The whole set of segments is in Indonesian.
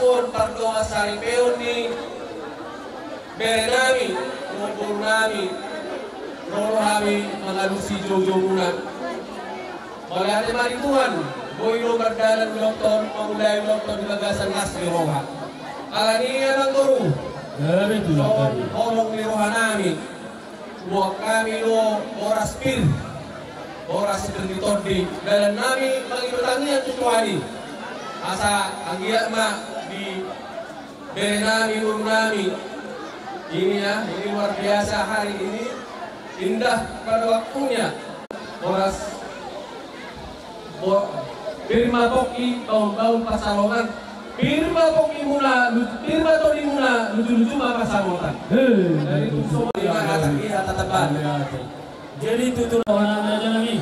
pun perdoa sari peon ni bere nami ngumpul nami rolo kami mengalusi jojo bulan oleh hati mari Tuhan boyo berdalan ulongton memulai ulongton di bagasan asli roha alanian ang guru tolong ni roha nami buat kami lo oras pir oras seperti todi dalam nami mengibatannya tujuani asa anggiak ma di bere nami uru nami ini ya ini luar biasa hari ini indah pada waktunya oras Birma Poki tahun-tahun Pasalongan Birma Poki muna Birma Todi muna lucu-lucu mah Pasalongan dari itu semua tatapan jadi itu lawan aja nami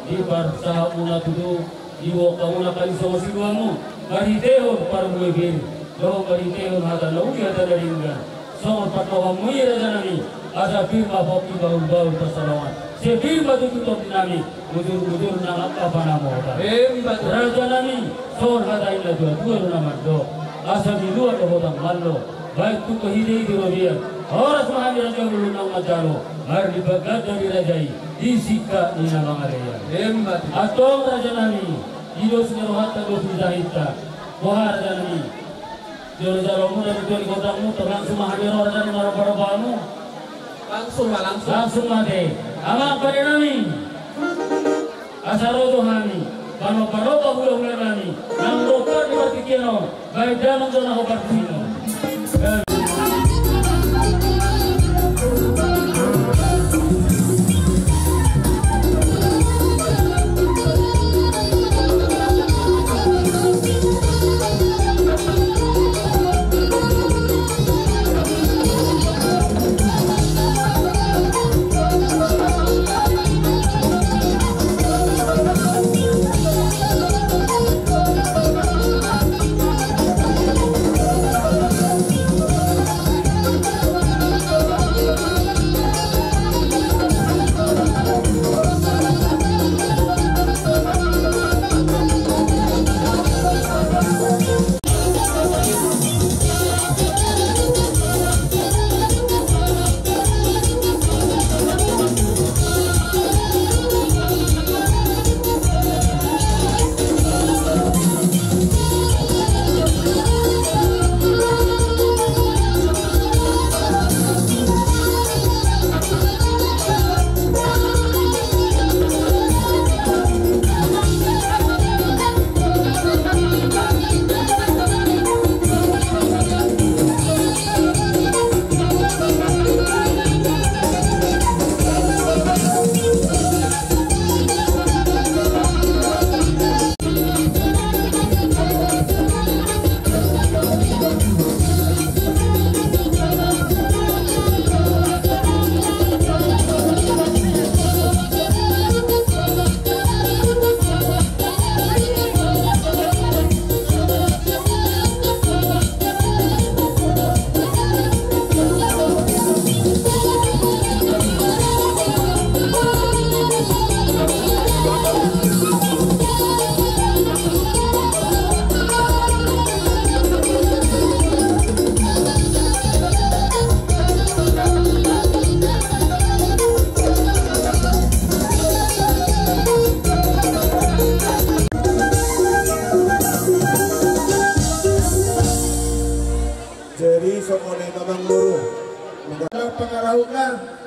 di barsa muna tudu di woka muna kali sama si duamu bari teo par muibin lo bari teo hada lo hada dari enggak sama patoha muir aja nami ada Birma Poki baru-baru Pasalongan sebir batu tutup nami mujur-mujur nang apa nama orang raja nami sor hada illa dua nama do asa di luar hotang mallo baik tu kehidai di robian orang semua raja dulu nang majaro har di bagat dari rajai disika ni nama area atau raja nami hidup senyuruhata do hidahita wahar raja nami jaro-jaro mu dari tuan kotamu terlangsung mahamiro raja nami marah-marahmu langsung mati amak pada nami asaro dohani pano-pano pahulang nami nang dokter di batikino baik dalam zona obat sino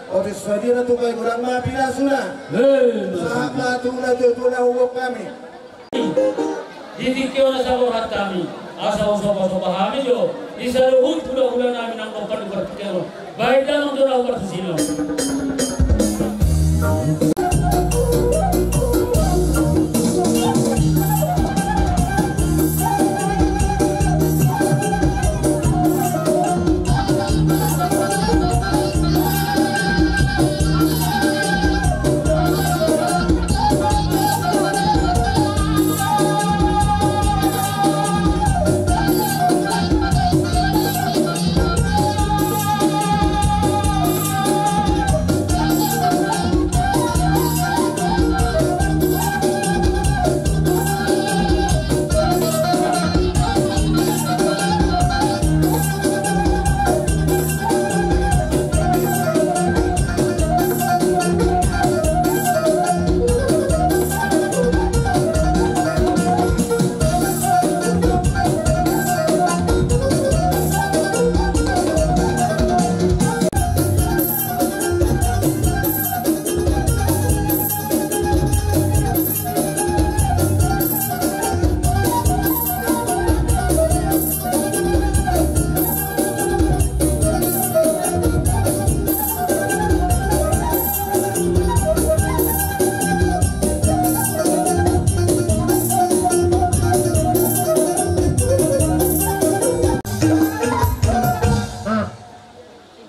Otis Fadila tu kay kurang mapila suna. Sahabat tu na hubok kami. Didikyo na sa lahat kami. Asa usap-usap kami yo. Isa luhut pula-pula namin ang kapal ng partikyano. Bahit lang ang doon ako partisino.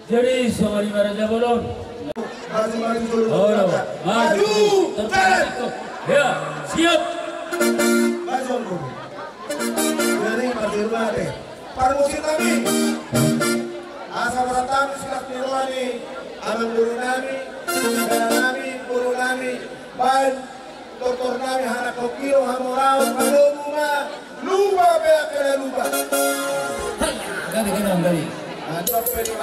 Jadi sama lima Raja Bolon. Maju dulu. Maju. Ya, siap. Maju dulu. Jadi maju mati. Permusit kami. Asa beratang silat nirwani. Amang guru nami, guru nami, baik doktor nami anak kokio hamorau kalumuma lupa pea kena lupa. Ganti kembali. Adok pedi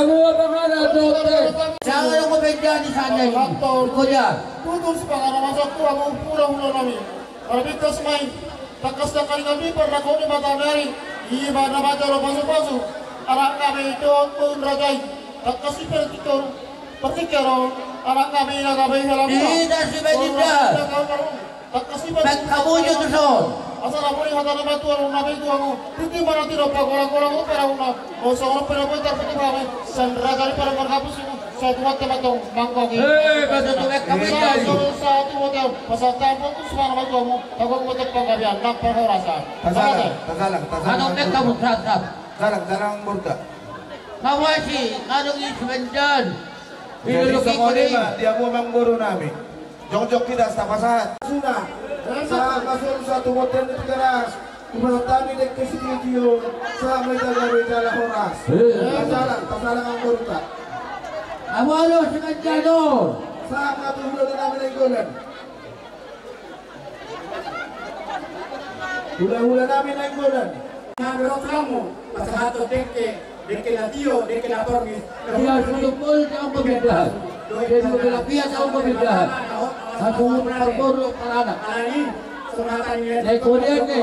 kamu apa mana dokter? Jangan aku beda di sana ini. Kau ya. Tutul sepanjang masa tua mau pulang kami. Kalau kita semai takas kali kami pernah kau di mata dari. Iya mana baca lo masuk. Anak kami itu pun rajai. Takas itu kita pertikaian. Anak kami helam. Tidak sih tidak. Takas itu. Kamu itu son. Asal aku lihat anak batu orang nabi itu aku. Itu mana tidak pakola-kola aku pernah una. Oh seorang pernah putar itu kami. Sandra dari para berhapus itu. Satu matang mangkok ini. Pasal tu kamu jadi. Satu hotel. Pasal tampon tu semua nama kamu. Aku buat penggabian. Nak pernah rasa. Tasalang. Ano kamu terhadap? Tasalang murka. Kamu sih, kadang ini sebentar. Jadi semua dia mau mengguru namin. Jok kita tapasan. Sudah. Sa masuk satu hotel itu keras. Kami dek ke studio. Sa mereka dari jalan horas. Tasalang ang murka. Kamu alo sengaja dong. Sa matulog na namin ang gulan. Hula-hula namin ang gulan. Nagro kamu. Pasahato deke latio, deke lapormis. Dia sulukul sa pagbidahan. Dia sulukulapiya sa pagbidahan. Sa pagpuro para anak. Alani, sunatan niya. Dari Korea ni.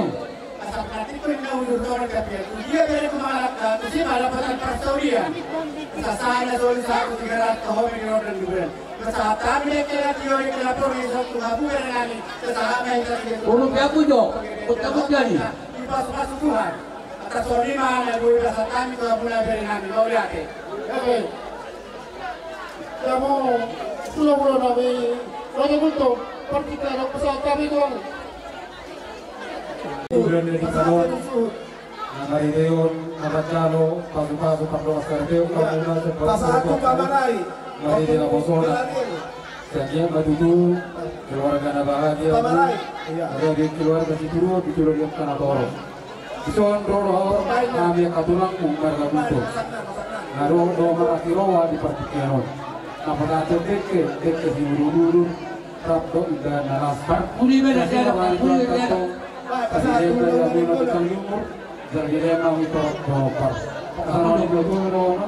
Asal hati ko yung naunuturan ka piya. Kung dia pwede kumalak ka, kasi malapatan para sa uriya. Kasasahan na soli sa ako sigarat ka homi ni Rodran Guberan. Kasahat kami deke latio, deke lapormis. Tuhabugan na namin. Kasahat na yung sarili. Urut kamu jo. Utama jadi. Ipasok Tuhan. Atas solima na buhay sa kami ko mula dari namin. Bauli ate. Okay. Kamu sulo namin. Raja Bulto, partikan ako sa kami ko. Kemudian dari Kalon, Nangari Deon, Nabacalo, Pasu-Pasu, Pablo Ascardeo, Kamuna, Tasalang pamaray. Nangari de la Bosona, Sekian Badudu, keluarga Nabahagia, Pamaray. ada di keluarga Situru, Bitulog yang Kanatoro. Ison Roro, kami katulang Marga Bulto. Naruang Doma Akirowa di Partikianon. Napadato Deke di Ururu, Rapto Ida Naraspak. Puli beda siapa? Puli beda. Kasi yung pinag yumor, dahil ang ito par. Ano ni Godo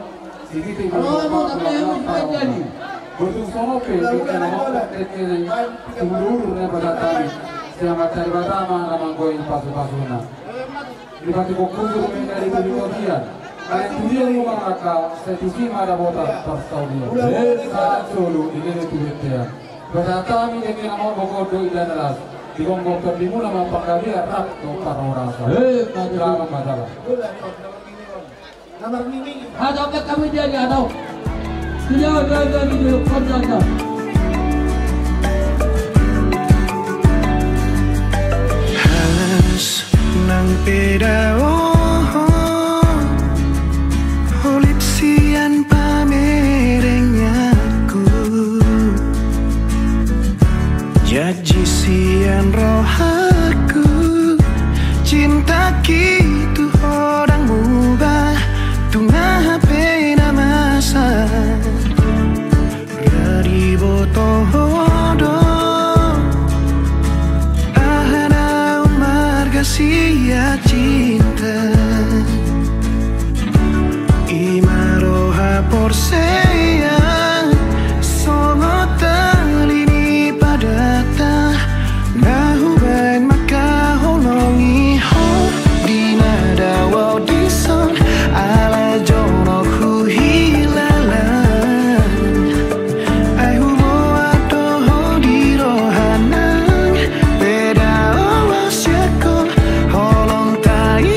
sige tingin mo pa. Godo sono pe que no que siguro na bagatami. Siya matarbatama naman ko yung paso-paso na. Di ba ko kuzo ng dari Bolivia. Kaya tuloy yung mga ka sa tusima na bota pastaw niya. Sa solo dinero tuwete. Bagatami de que no mo Godo ilanas. Di kong dokter di mo naman pagkabi rap to parorasa. Kailangan madala. Ada apa kamu jadi ada? Tidak ada video kontaknya. Halas ng pedao Ulit siyan pamerengyaku Jadi siyan rohaku Cinta gitu orang mubah Tungah pena masa Dari botohodo Ahana marga siya cinta Imaroha porseya Songo talini padata Nahuban makaholongi ho Dinada wow dison Ala jono hu hilalan Ai humo ato di rohanang Beda owasyako Holong tai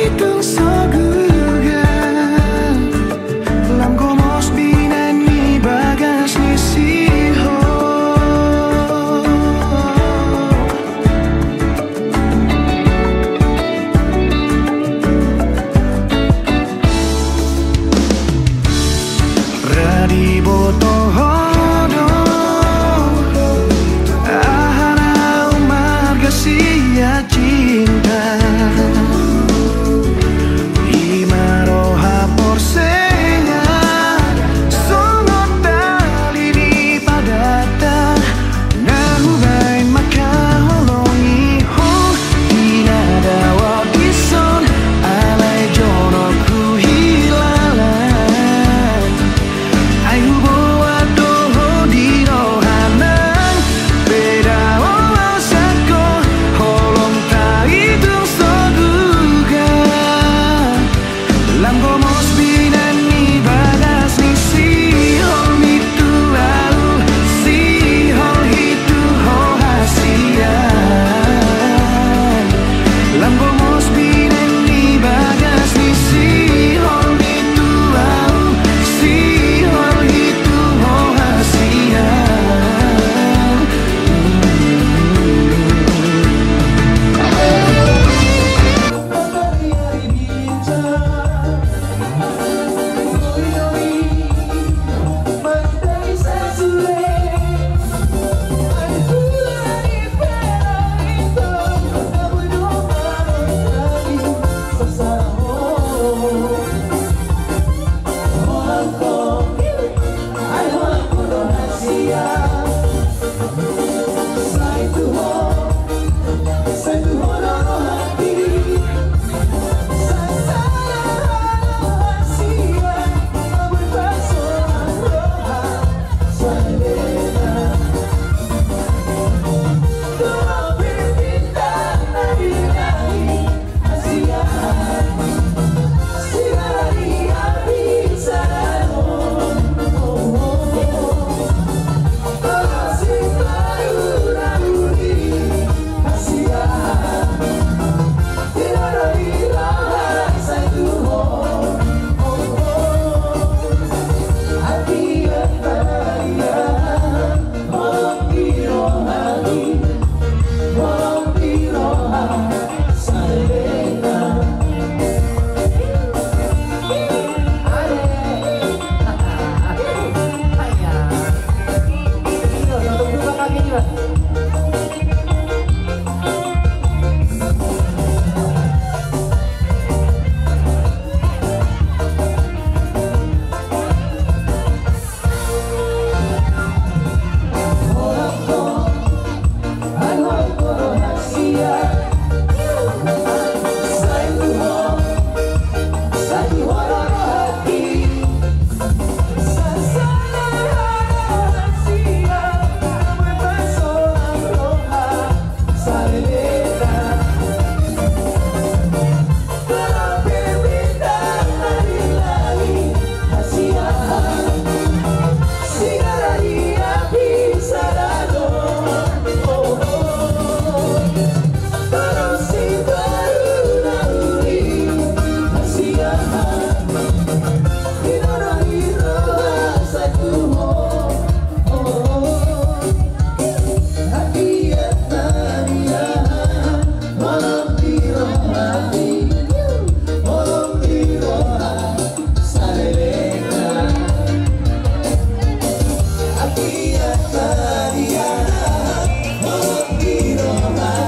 Una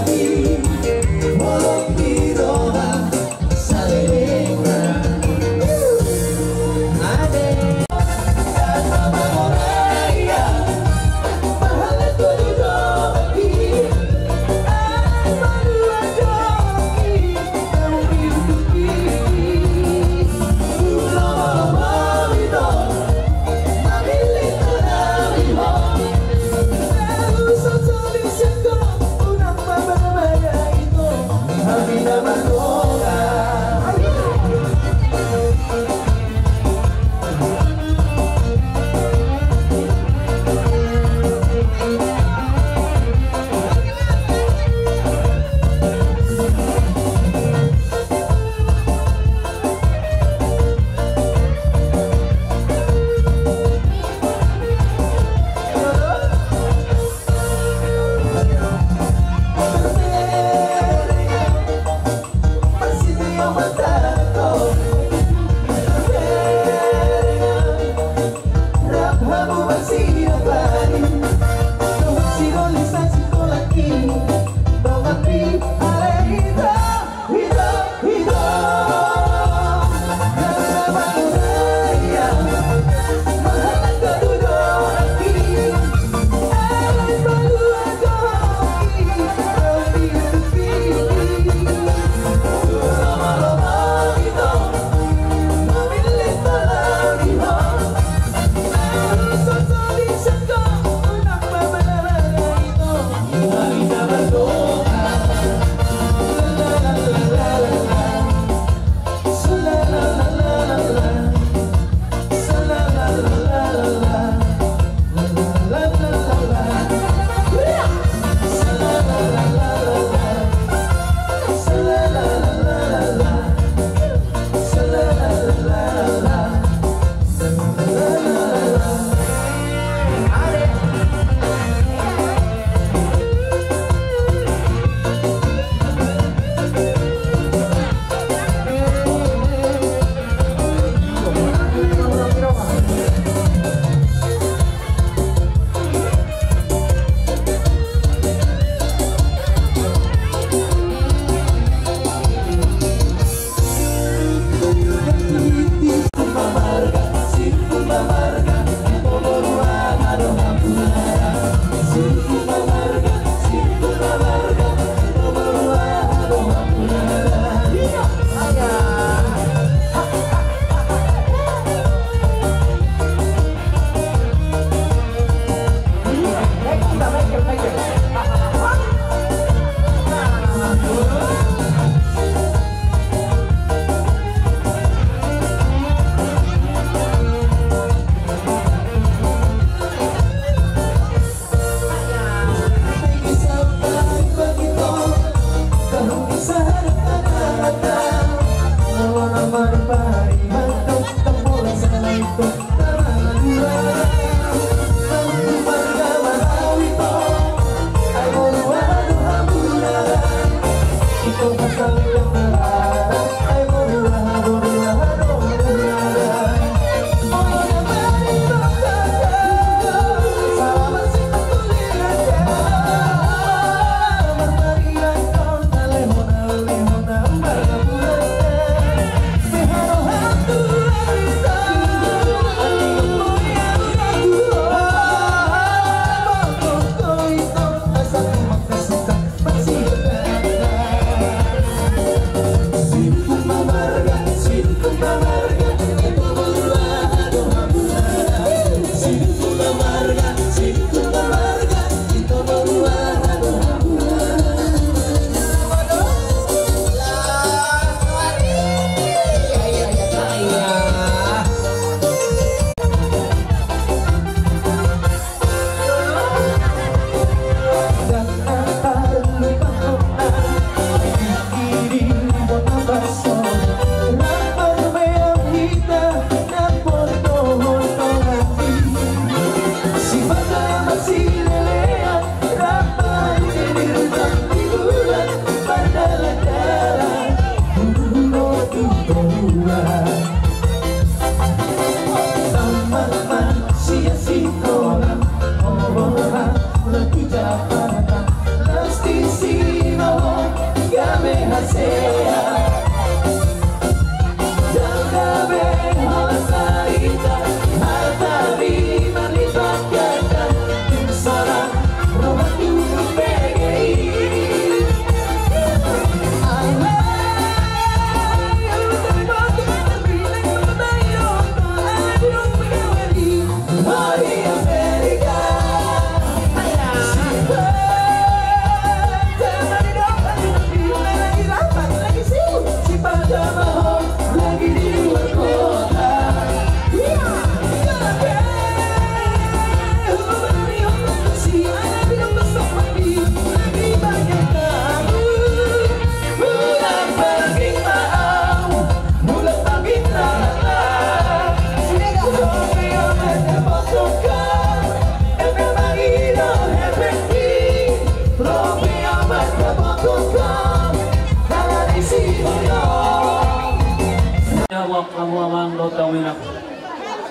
awak kamu amang lo tawinak.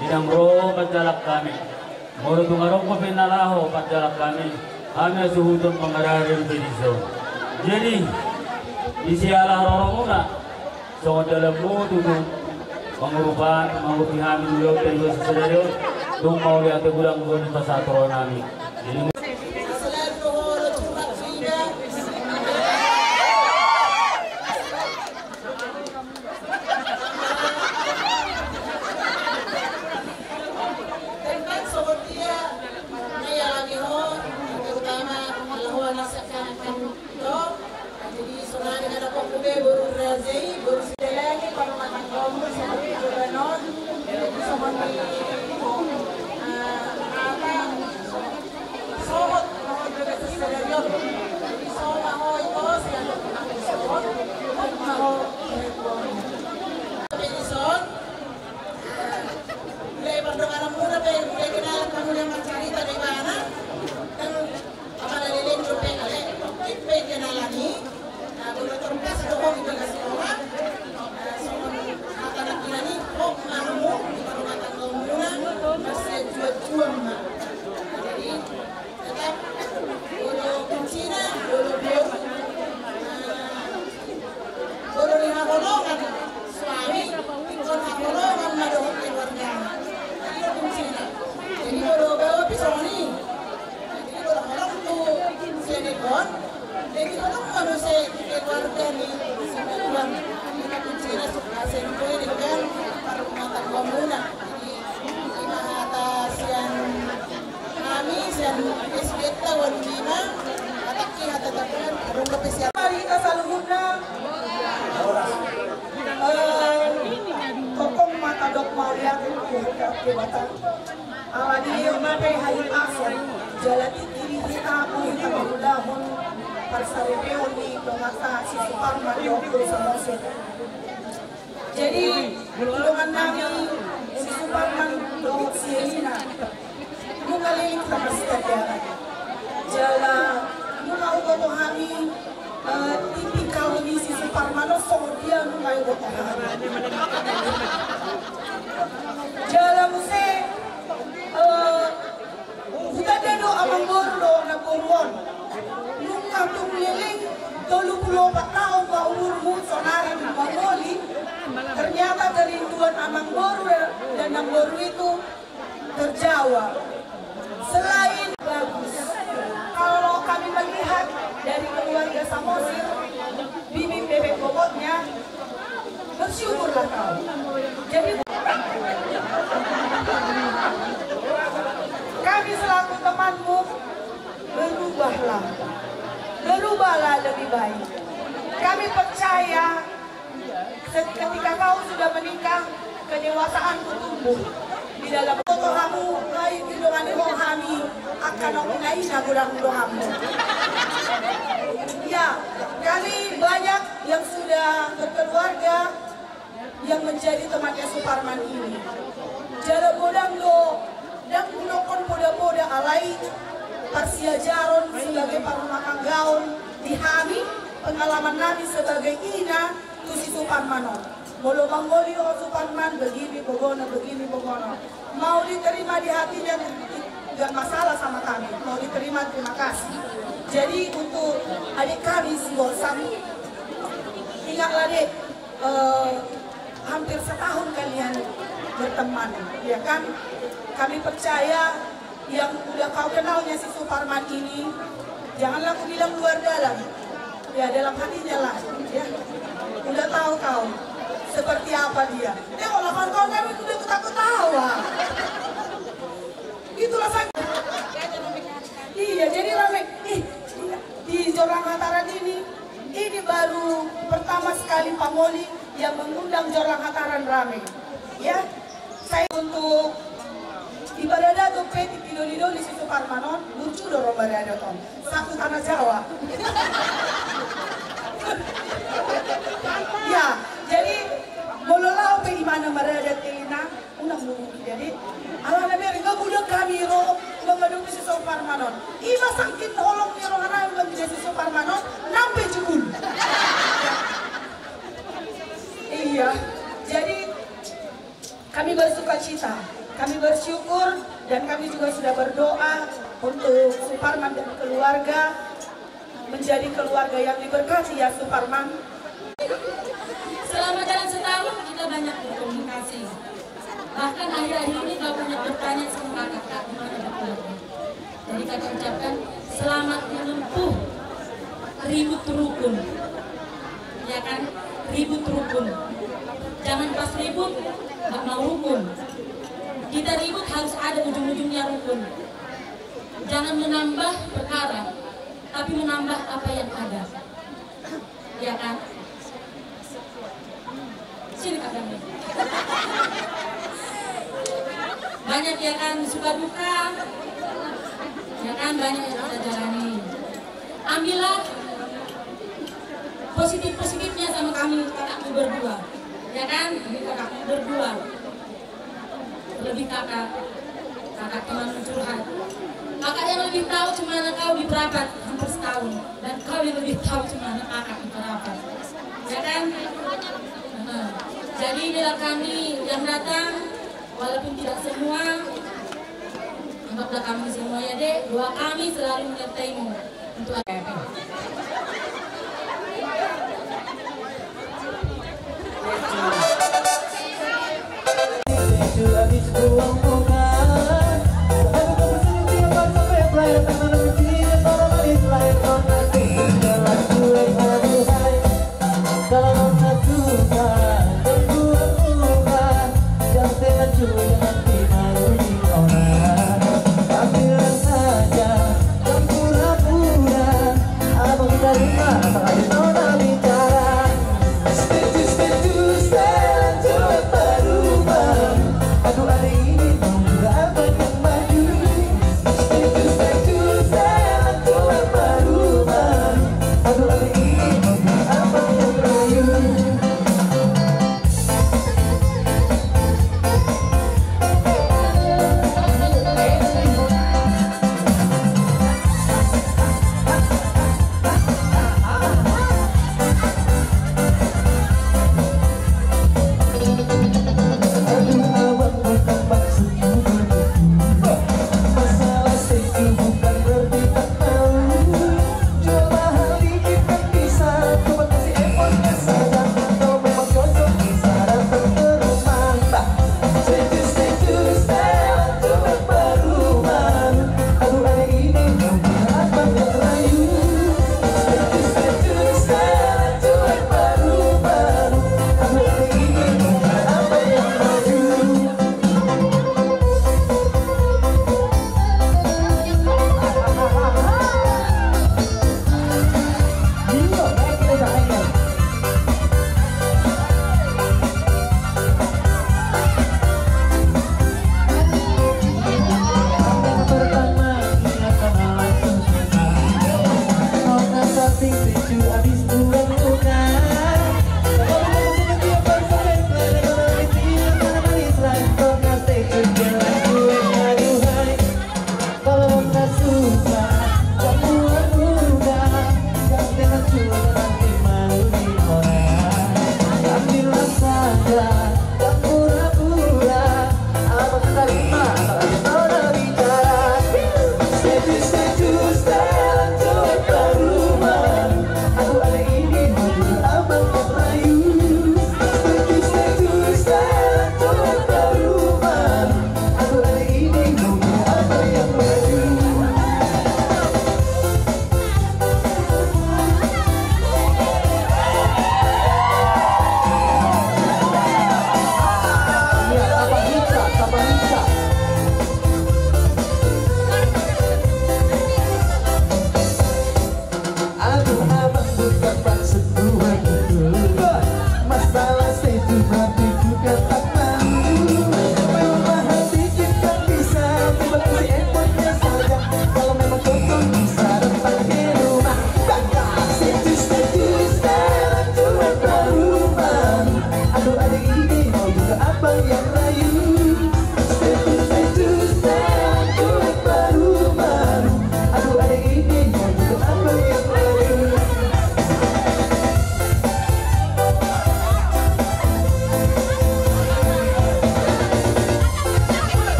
Didang ro pajalak kami. Moro tungarong ko pinalaho pajalak kami. Kami suhudon pangararin pinison. Jadi isialah rorong muna. So dalam mo tutong pangurupan, mangupihamin dulu tayo sa sadaryo. Doon mau lihat gulang doon pa sa atro namin. Jadi jadi tulungan namin si Superman doon si Elina. Mungkin kita bersedia. Jalan, mungkin ugo kami tipikal ni si Superman so dia mungkin ugo kami. Jalan muse, kita dado amang borlo na buruan. Mungkin tumliling 24 tahun ba umurmu sonari Mongoli. Ternyata kerinduan amang boru dan ang boru itu terjawab. Selain bagus, kalau kami melihat dari keluarga Samosir, bibi bebek bobotnya, bersyukurlah kau. Jadi kami selaku temanmu, berubahlah lebih baik. Kami percaya ketika kau sudah menikah, kedewasaanmu tumbuh di dalam kamu baik hidungan rohani akan mengenai nagurang rohamu. Ya, kami banyak yang sudah berkeluarga yang menjadi temannya Suparman ini. Jara bodang lo dan punokon poda-poda alai parsia jaron sebagai parumakan gaun dihami pengalaman nabi sebagai ina tu si Suparmano. Molo manggoli o Suparman begini bogono mau diterima di hatinya tidak masalah sama kami, mau diterima terima kasih. Jadi untuk adik kami si Gosam, ingatlah dek, hampir setahun kalian berteman, ya kan? Kami percaya yang udah kau kenalnya si Suparman ini, janganlah aku bilang luar dalam, ya dalam hatinya lah, ya. Udah tahu kau seperti apa dia. Kalau kawan-kawan kami udah ketawa. Itulah saya. Iya, jadi ramai. Di Jorang Hataran ini baru pertama sekali Pak Moli yang mengundang Jorang Hataran ramai. Ya, saya untuk ibadah dato peti pidolido di situ Parmanon lucu dorong ibadah dato satu tanah Jawa. Ya, jadi mololau pe di mana merada telina unang bumi. Jadi ala nabi ringa budak kami ro mengadu si Parmanon. Iba sangkin holong ni ro hana menjadi si Parmanon nampe jebul. Iya, jadi Dan kami juga sudah berdoa untuk Suparman dan keluarga menjadi keluarga yang diberkati ya Suparman. Selama dalam setahun kita banyak berkomunikasi. Bahkan akhir-akhir ini kau banyak bertanya sama kakak gimana berkeluarga. Jadi kakak ucapkan selamat menempuh ribut rukun. Ya kan? Ribut rukun. Jangan pas ribut nggak mau rukun. Kita ribut harus ada ujung-ujungnya rukun. Jangan menambah perkara, tapi menambah apa yang ada. Ya kan? Sini kakaknya. Banyak ya kan suka duka. Ya kan banyak yang kita jalani. Ambillah positif-positifnya sama kami kakakku berdua. Ya kan? Ini kakakku berdua. Lebih kakak teman curhat. Kakak yang lebih tahu cuma kau di perapat hampir setahun, dan kau yang lebih tahu cuma kakak di perapat. Ya kan? Jadi inilah kami yang datang, walaupun tidak semua, anggaplah kami semua ya dek. Doa kami selalu menyertaimu untuk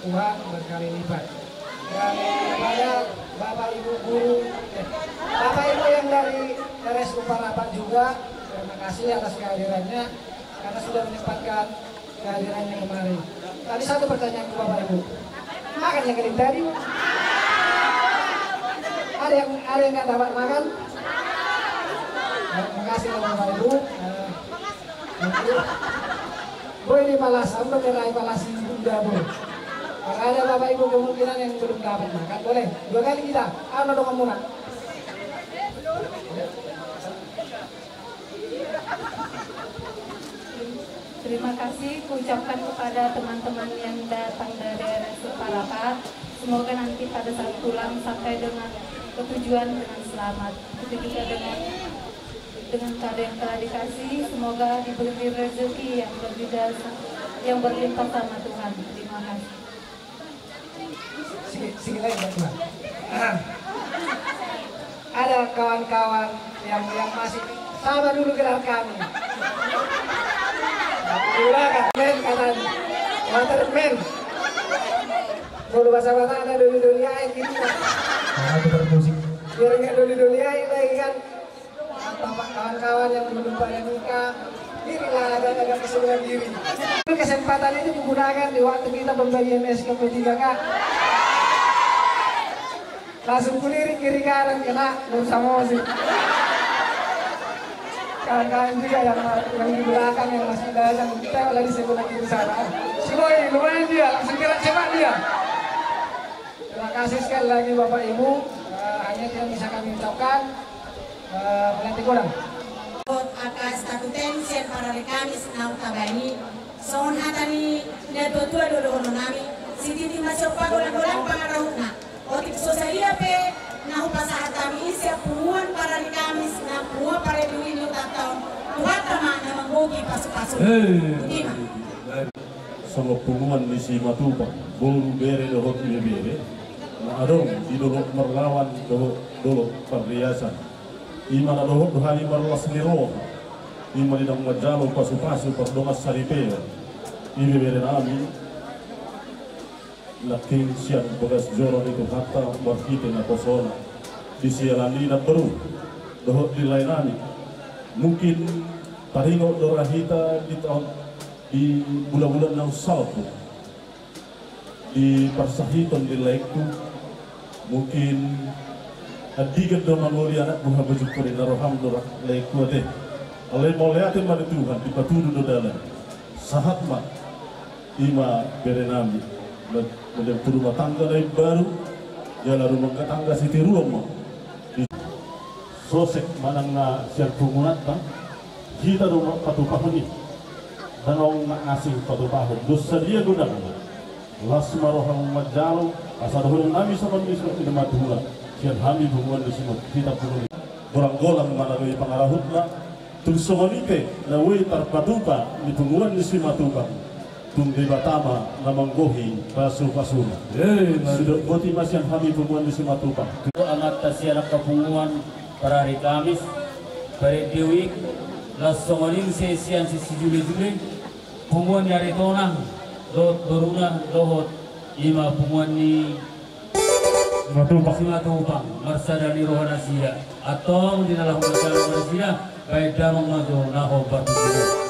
Tuhan berkali lipat. Dan kepada Bapak Ibu guru, Bapak Ibu yang dari RSU Parapat juga, terima kasih atas kehadirannya karena sudah menyempatkan kehadirannya kemarin. Tadi satu pertanyaan ke Bapak Ibu, makan yang kering tadi? Ada yang nggak dapat makan? Terima kasih Bapak Ibu. Boleh dibalas, benerai balas udah boleh. Kalau ada Bapak Ibu kemungkinan yang belum dapat makan, boleh 2 kali kita. Ano dong muna. Terima kasih ucapkan kepada teman-teman yang datang dari RSU Parapat. Semoga nanti pada saat pulang sampai dengan ketujuan dengan selamat. Begitu juga dengan kado yang telah dikasih, semoga diberi rezeki yang lebih yang berlimpah sama Tuhan. Terima kasih. Sikit lagi Mbak. Ada kawan-kawan yang masih sama dulu gelar kami. Silakan men katanya. Water men. Kalau bahasa-bahasa ada doli-doli air gitu. Aku bermusik. Biar nggak doli-doli air lagi kan. Bapak kawan-kawan yang belum pada nikah, dirilah agak keseluruhan diri. Kesempatan ini digunakan di waktu kita pembagian SKP3K. Langsung kulirik kiri kanan kena bersama musik. Kawan-kawan juga yang di belakang yang masih datang, kita lagi sebelah kiri sana. Si Boy lumayan dia, langsung gerak cepat dia. Terima kasih sekali lagi Bapak Ibu. Hanya yang bisa kami ucapkan. Pelantik kurang. Akas takutensian para rekamis na utabani. Soon hatani na tutua dodo nami. Siti masuk pagolan-golan pangarahuna. Otik sosalia pe na upasahat kami isya pumuan para rekamis na pumua para duwi no tataon. Tuhatama na manggogi pasok-pasok. Sama pumuan ni si Matupa, bolu bere dohot bere. Na adong di dohot merlawan dohot perhiasan. Imana dohot duhani marlas niro, imana dang majalo pasu-pasu pardongas saripeo, ini bere nami, laking siang begas joron itu kata berkite na kosona, di sialani na baru, dohot di lainani, mungkin taringo dorahita di tahun di bulan-bulan yang salpu, di persahitan di laiku, mungkin adigan doma ngoli anak buha bajukuri naroham dorah laiku ade. Alai moleatin mani Tuhan di patudu do dalam. Sahat ma ima berenami. Model rumah tangga lain baru, jala rumah tangga siti ruang. Sosek manang na siang pungunat kan, kita rumah patupahuni. Dan orang ngasih patupahun. Dosa dia guna. Lasmaroham majalo asadohun nami sama misal tidak matulah. Sian hami bunguan di sini kita perlu gorang-golang melalui pengarahutna tulsomanite na wei tarpatupa di bunguan di sini matuka tumde batama na manggohi pasu-pasuna sudah boti masih hami bunguan di sini matuka amat tasianak kapunguan para hari Kamis bare dewi lasomanin sesian sisi juli-juli punguan nyari tonang lot doruna dohot ima punguan ni Matupang Marsadani Rohana Sida atau di dalam Rohana Sida baik dalam maju naho batu sida.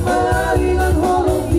Maringan holong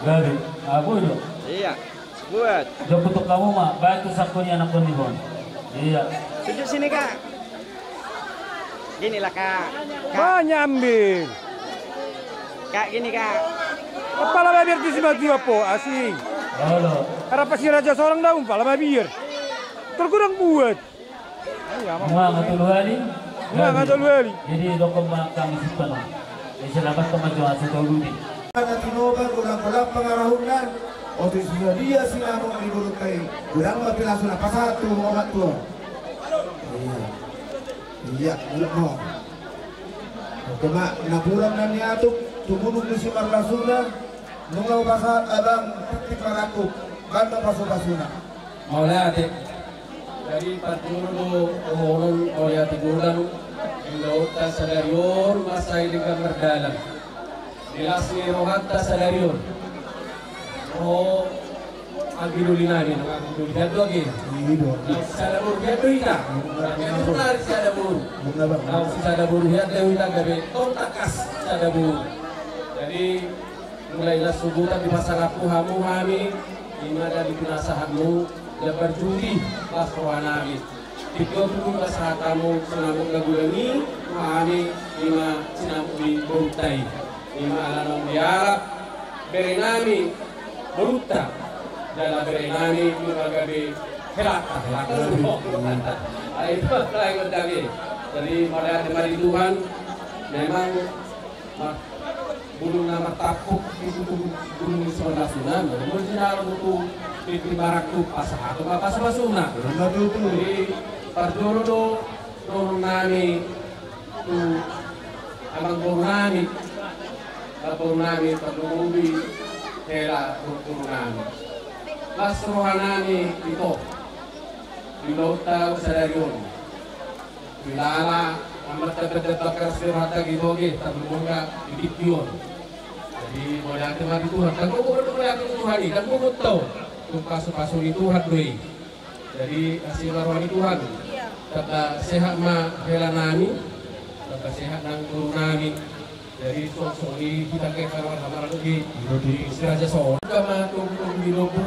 Gabi, aku itu. Iya, buat. Jom untuk kamu mak, bantu sakuni anak pun di bawah. Iya. Sujud sini kak. Gini lah kak. Kak nyambil. Kak gini kak. Kepala babir di sebelah dua po asing. Halo. Karena pasti raja seorang daun, kepala babir. Terkurang buat. Mga katuluhali. Mga katuluhali. Jadi dokong kami simpan. Selamat kemajuan setuluni. Ada tinoban kurang-kurang pengarahunan. Waktu sudah dia sinamong diburukai. Kurang lebih langsung apa satu orang tua. Iya, mau. Oke mak, napulang na niya ito. Tumunog ni si Marlasuna. Nung naubasa abang titik marakop. Ganda paso-pasuna. Maula adik. Dari patulong umunon oleh ati gulang. Ilauta sa daryon, masay ligang merdalang. Nilas ni Rohanta sa daryon. O ang ginuli namin, ang ginuli hado lagi. Sa labur hado ita. Ang benar sa labur. Ang sa labur hado ita gabi. Tong takas sa labur. Jadi mulai subutan di pasar aku hamu hami. Lima dari pinasahanmu. Dan berjudi pas rohanami. Tiga puluh masalah kamu senamung lagulangi. Kami lima sinamung di Borutai. Lima alam diarap. Berenami Boruta. Dalam berenami gabi helata. Itu yang berdagi. Jadi pada Tuhan memang bulu nama tapuk itu bulu sebelah sunan. Berjinar untuk di barakku pasah atau apa pasuna. Jadi perjodoh turun nami tu abang turun nami terlumbi hela turun nami. Las rohanami itu di lauta sadarion. Bilala amat terdekat bakar sirata gitu ge terlumba di pion. Jadi mulai teman itu kan kau berdoa ke Tuhan ini kan kau tahu. Pasu-pasu itu hadoi. Jadi kasih warwani Tuhan. Kata sehat ma hela nami, kata sehat nang guru nami. Jadi sosok ini kita ke kamar lagi di Siraja Sohor. Kama tunggu di lobu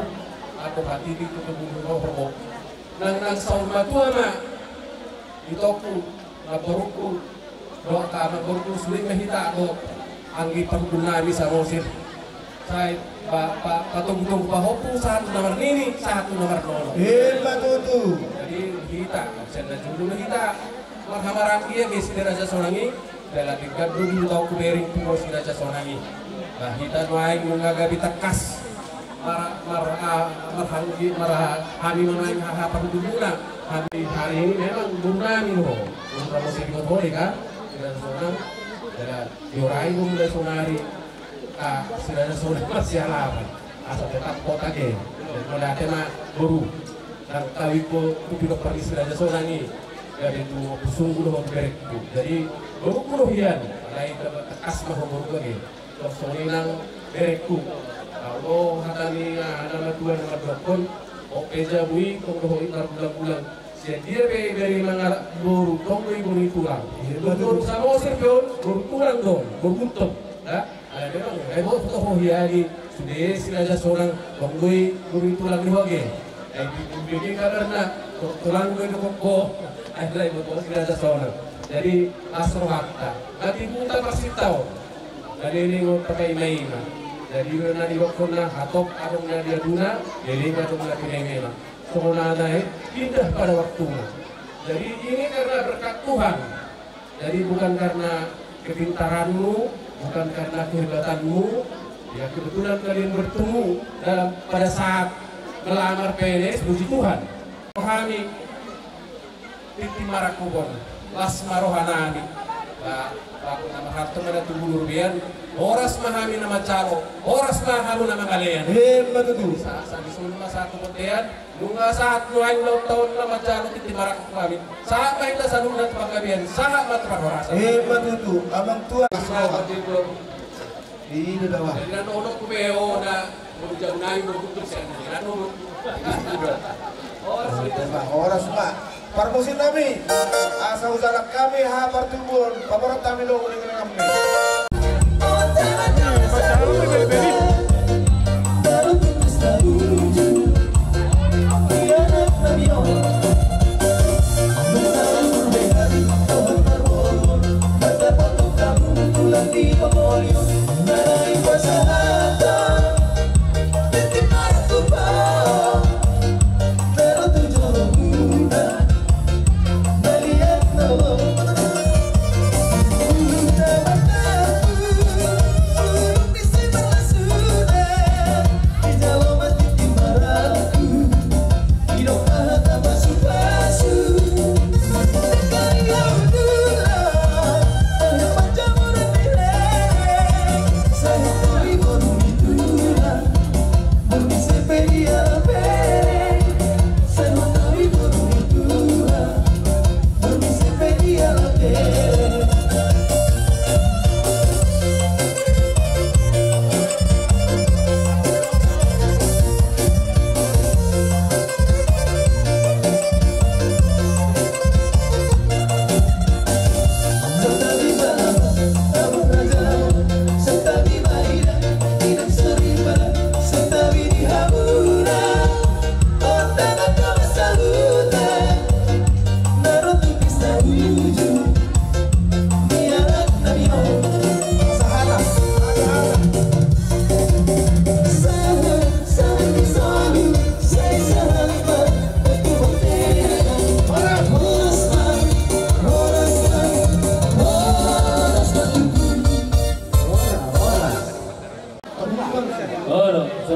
atau hati di tunggu robo. Nang saum matua ma itoku laboruku doa kama boruku sulit mehita ko anggi panggunami sa mosir. Saya patung-tung bahopu satu nomor ini, satu nomor nol. Betul. Jadi kita, saya judul kita, marhamaran dia ke Raja Sonangi, dalam tingkat dulu tahu kubering pulau Raja Sonangi. Nah kita main mengagapi tekas, marahami main apa dulunya. Hari ini memang burnami loh, untuk musik boleh kan? Raja Sonang, dalam diorai mulai sonari. Sudah masih alaman asal tetap kota ke dan pada tema baru dan tahu ko tidak pergi sudah sonangi dari itu pusung dulu berikut jadi baru puluh hian lain tekas mah baru lagi terus soninang berikut kalau hatani ada dua pun oke jabui kau doh itar bulan jadi dari mangar baru kau ini kurang baru sama sirpion baru kurang dong baru untuk ada memang, memang foto hiari sudah Siraja seorang banggui guru tulang di hoge. Bikin karena tulang gue ke koko, ada ibu tulang Siraja seorang. Jadi asro hakta. Nanti kita pasti tahu. Jadi ini gue pakai maina. Jadi gue nanti waktu na hatok adong na dia duna, jadi gue tuh lagi maina. Soalnya naik pindah pada waktunya. Jadi ini karena berkat Tuhan. Jadi bukan karena kepintaranmu. Bukan karena kehebatanmu, ya kebetulan kalian bertemu pada saat melamar PNS, puji Tuhan. Rohani, titi marakubon, las marohanani, aku nama harta mana tubuh lurbian, oras mahami nama calo, oras mahamu nama kalian. Hebat itu. Saat disuruh satu petean, nunggu saat nuain tahun nama calo titi marakubon. Saat baik dah sanu dan panggabian, saat matra horas. Hebat itu, abang tua. Ini dah wah. Dan ono kubeo na berjauh naik berkutuk saya. Ono. Orang semua. Permusin kami, asal usaha kami pertumbuhan, paparan kami lo dengan kami.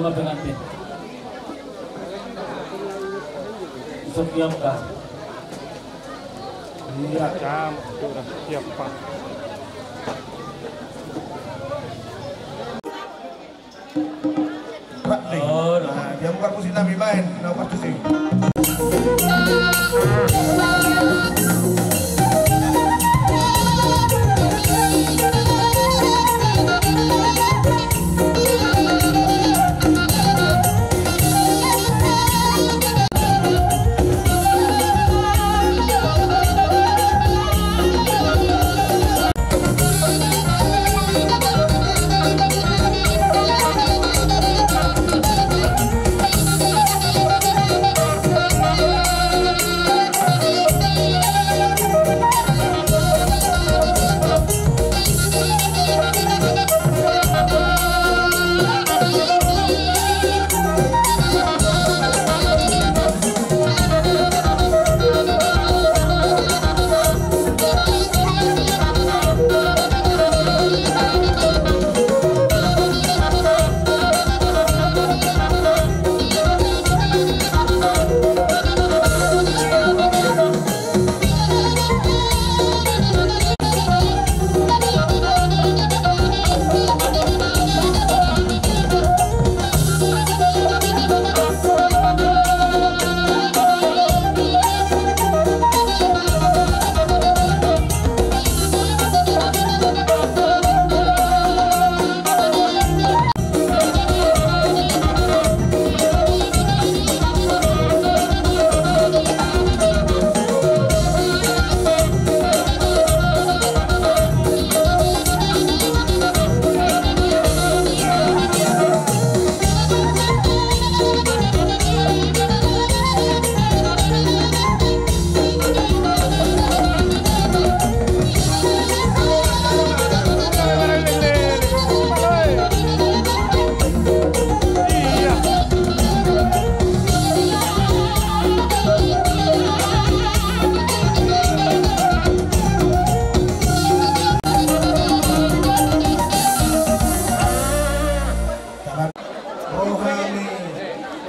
sama pengantin. Siap kah? Iya, jam udah siap Pak. Oh, nah, dia bukan musik nabi main, nah pasti sih.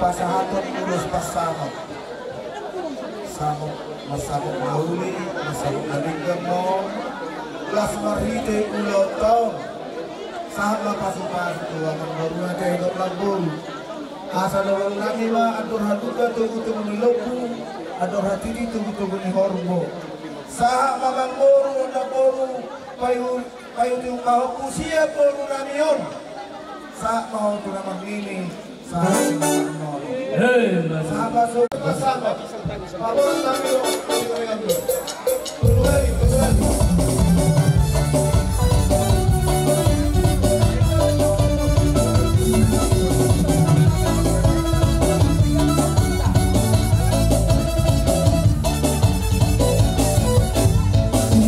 Pasahaton urus pasamo samok masabok mauli masabok nalinggamo las marhite ulotong sahaba pasukan tuangan baruna tehok labul asa dawang nami ma adur haduga tugu-tugu ni loku adur hatiri tugu-tugu ni horbo saha mamang boru na boru payu tiung kahoku siya boru namion saha mau tunamang ini sahabat sahabat favor también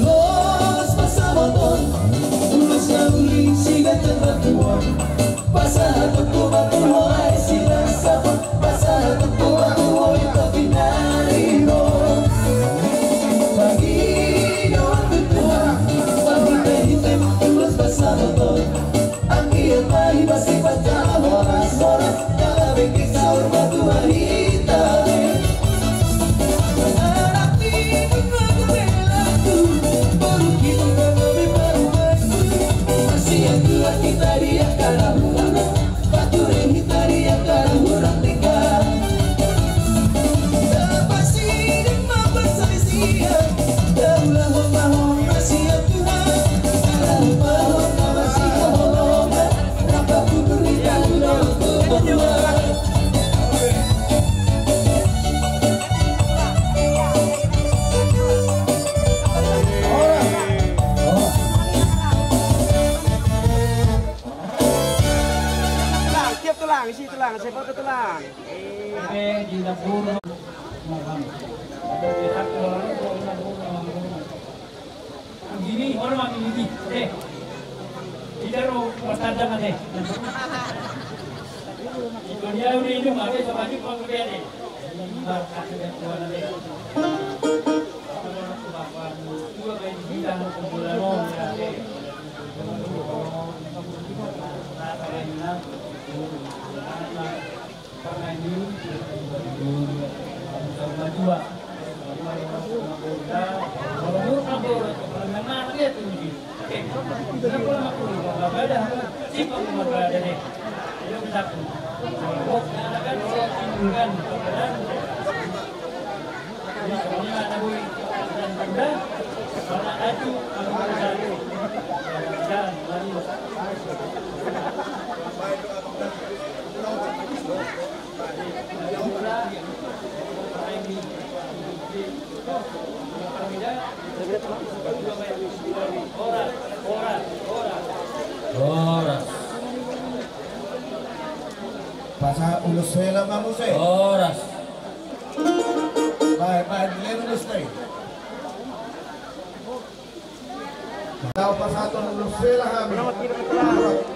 los pasaban unos yauli sigue terbatua pasado tu batua si rasa pasado tu batua itu finalino pagi yo tua pagi pedite los pasado aquí el país va se pacha horas cada vez que saur batua hita Hitaria karamuna, pature hitaria karamuna tika. Tapasirin mapasalisia, daulah mahon masia Tuhan. Dalam mahon masia holongan, rapa kuduri daulah kebetulan. Isi tulang, siapa ke tulang? Di dapur. Gini, orang makin ini. Tidak roh pertanda mana? Itu dia udah hidung, ada sama juga kalau dia ni. Dua kali bidang kumpulan orang. Pasa ulos sela mamuse. Oras. Baik, dilihat ulos tayo. Tahu pasado ulos sela kami. Selamat kita ketelah.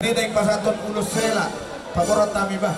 Ini tayong pasaton ulos sela. Paborot kami ba?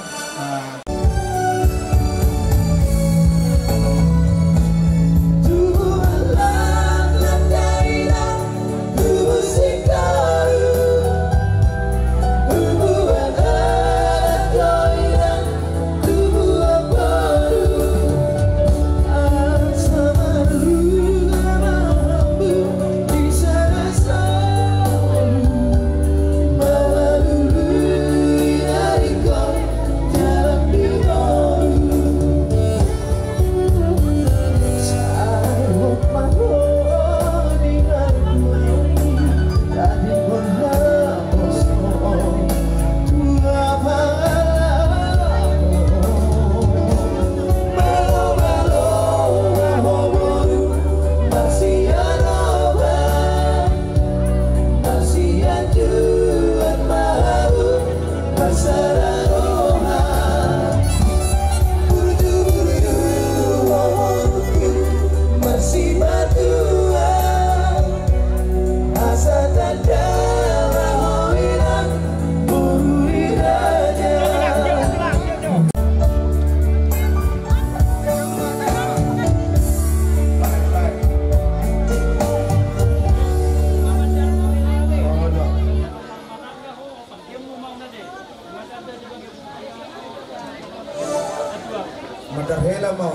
Madarhela mau.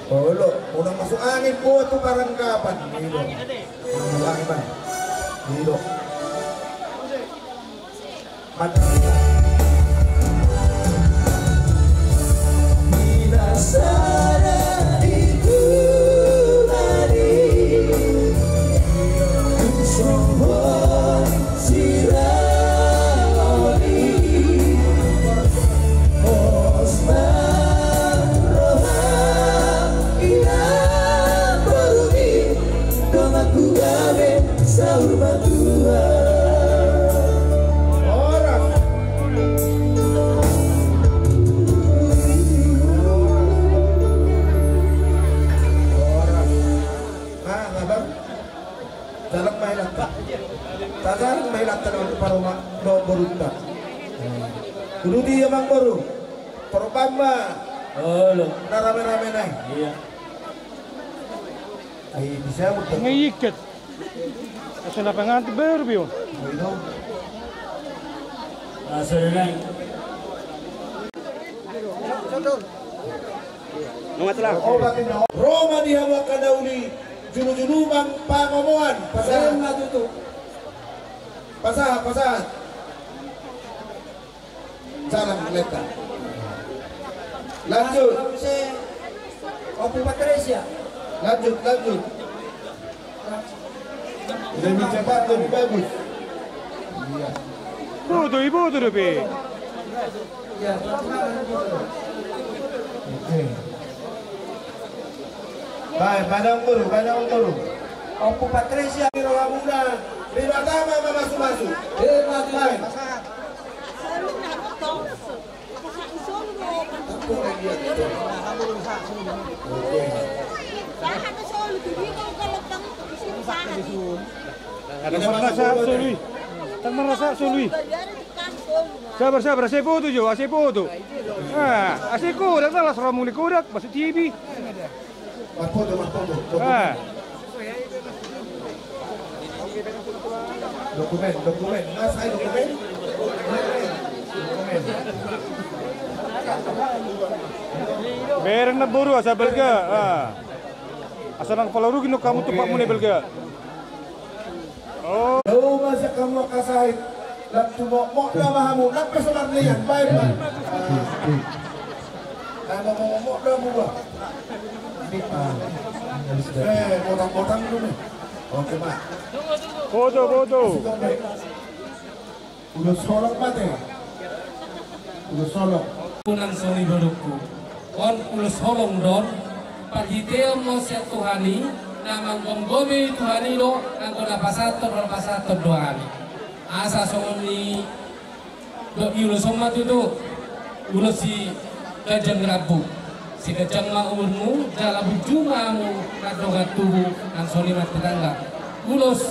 Oh lo, udah masuk angin buat tuh karang kapan? Hilo. Angin ban. Hilo. Dulu dia mang baru, perpama. Oh lo, rame-rame naik. Iya. Ay bisa betul. Ngayikat. Asa na panganti berbio. Itu. Asa naik. Oh batin Roma dihawa kadauli julu-julu bang pangomongan pasal ngatu tu. Pasal. Salam letak. Lanjut. Kopi Patricia. Lanjut. Lebih cepat, lebih bagus. Iya. Ibu tu lebih. Ya. Oke. Baik, padang guru. Kopi Patricia di ruang muda. Pertama masuk. Baik. Tak merasa sului. Sabar, asepo tu jo, asepo tu. Aseko datanglah seorang muli kodak masuk TV. Foto. Dokumen. Saya dokumen. Bereng na buru asa belga. Asa nang palaru gino kamu tupak mo ni belga. Oh. Masa kamu kasahit. Laptu mo na mahamu. Nagpasalar niyan. Baik. Mo na mo ba? Potong dulu. Oke, Pak. Foto. Udah solok mate. Punang soni bodokku. On ulus holong don. Pagiteo mo siya Tuhani. Namang gomgomi Tuhani lo. Ang pasator doani. Asa soni. Ulus somat itu. Ulus si Gajang Rabu. Si Gajang maulmu. Jala bujumamu. Kadogat tubuh. Ang soni mat tetangga. Ulus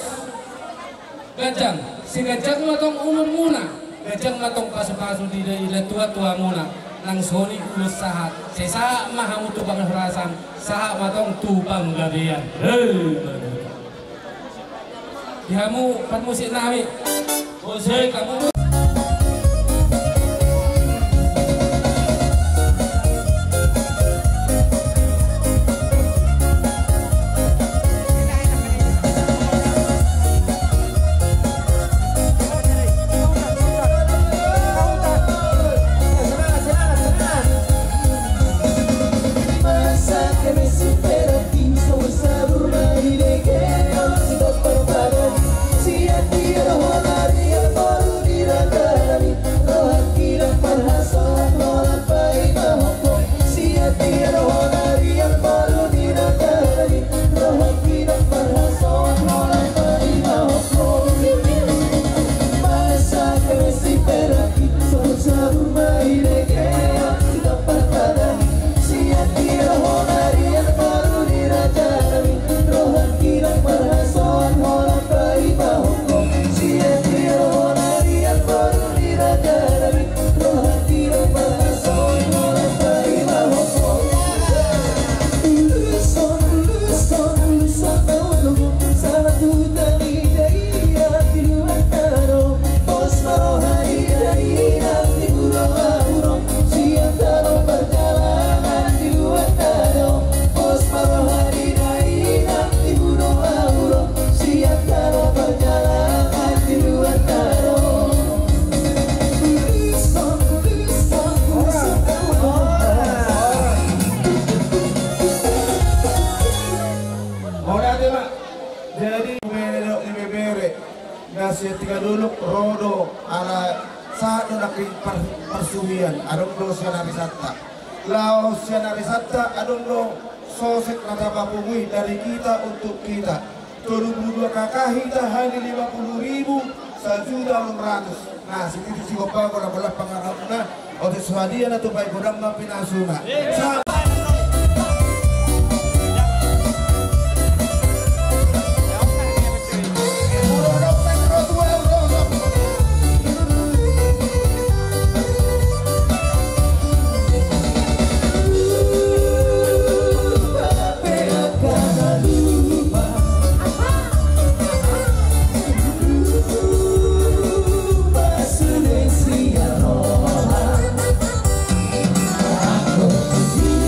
Gajang. Si Gajang matong umur muna. Gajang matong pasu-pasu di daerah tua-tua muna nang soni ulus sahat sesa mahamu tubang herasan sahat matong tubang gabean kamu pan musik nawi Jose kamu Si a ti el volar y el ketika dulu rodo ala saat naking persuwian adong do sianari satta lao sianari satta adong do sosek nata papungui dari kita untuk kita 22 kakak kita hanya 50.000 1.600.000 nah sedikit si bapak kalau belah pengarapna otis hadiah atau baik godam na pinasuna Aku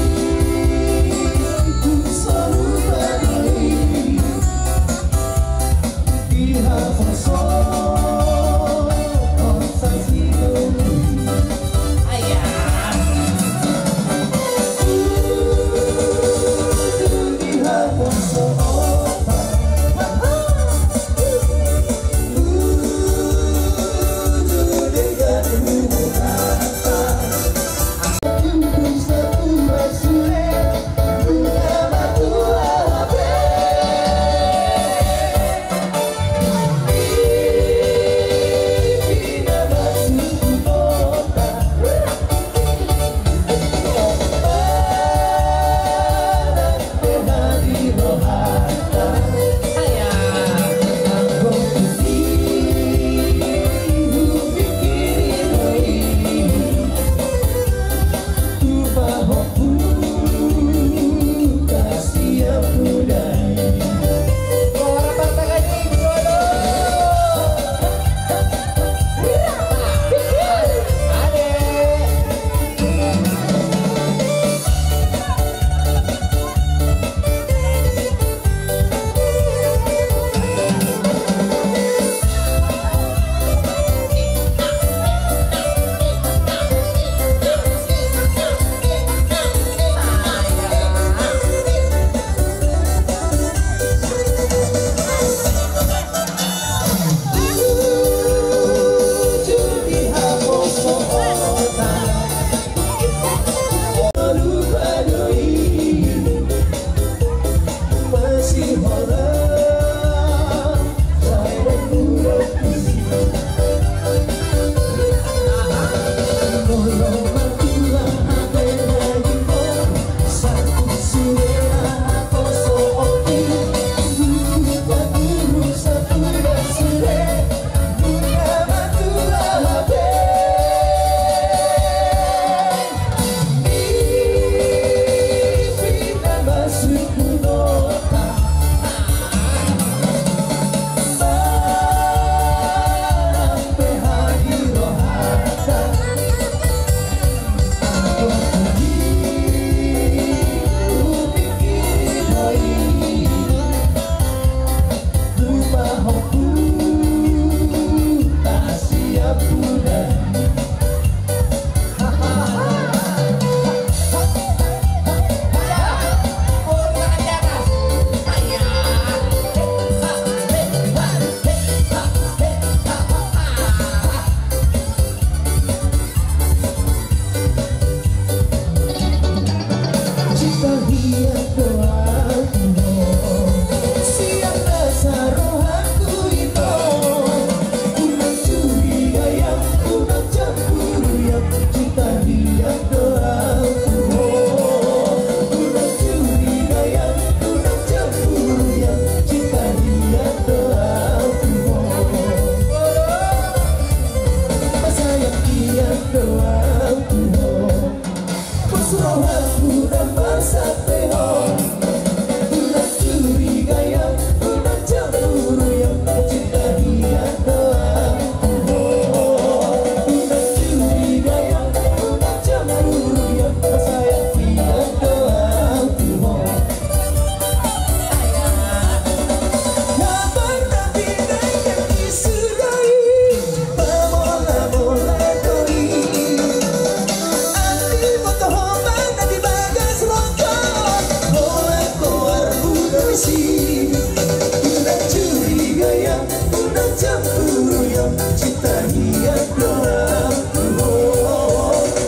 ya, cinta hias doa.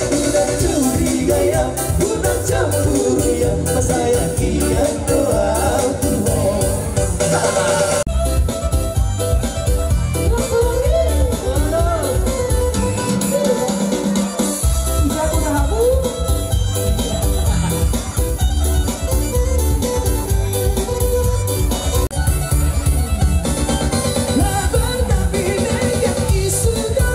Udah curiga ya, udah cemburu ya, sayang hias doa. Sudah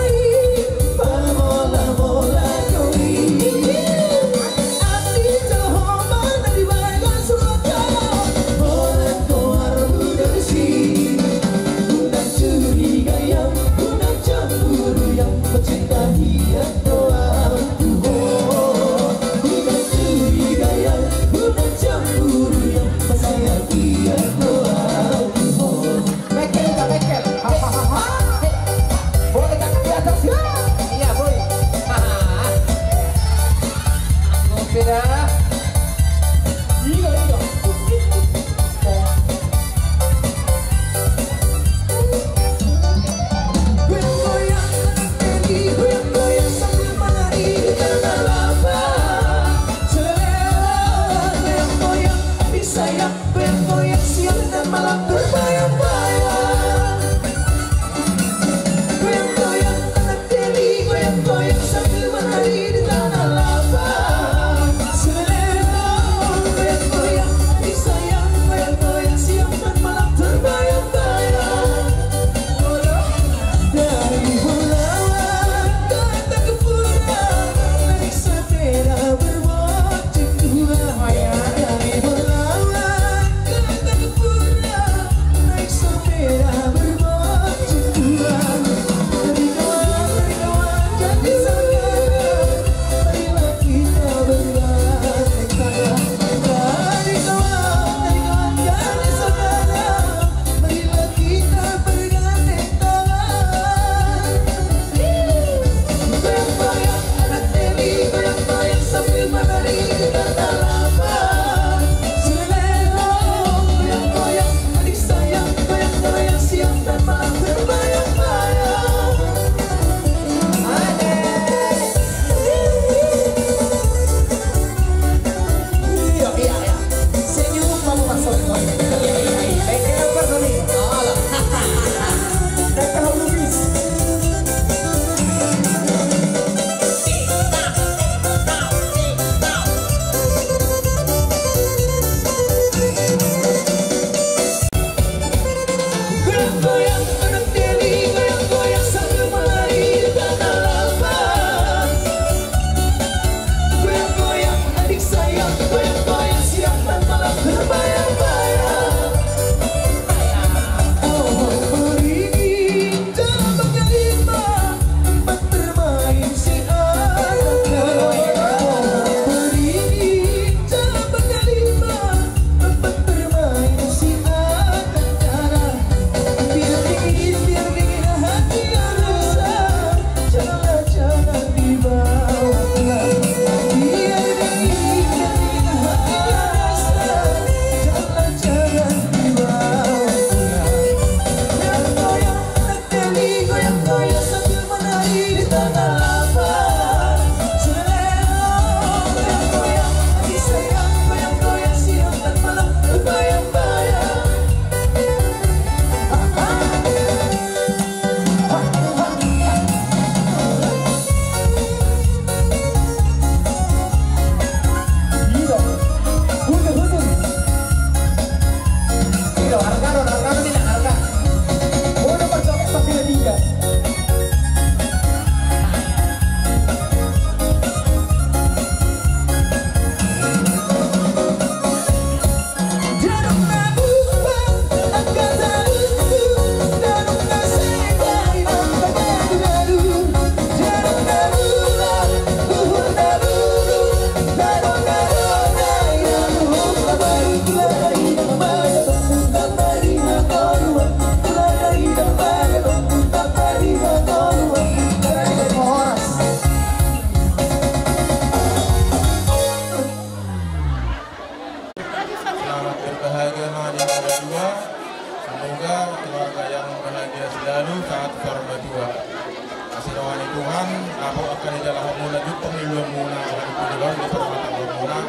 Tuhan dapat akan di dalam mula juga pemilu mula dan pemilu di perempatan mula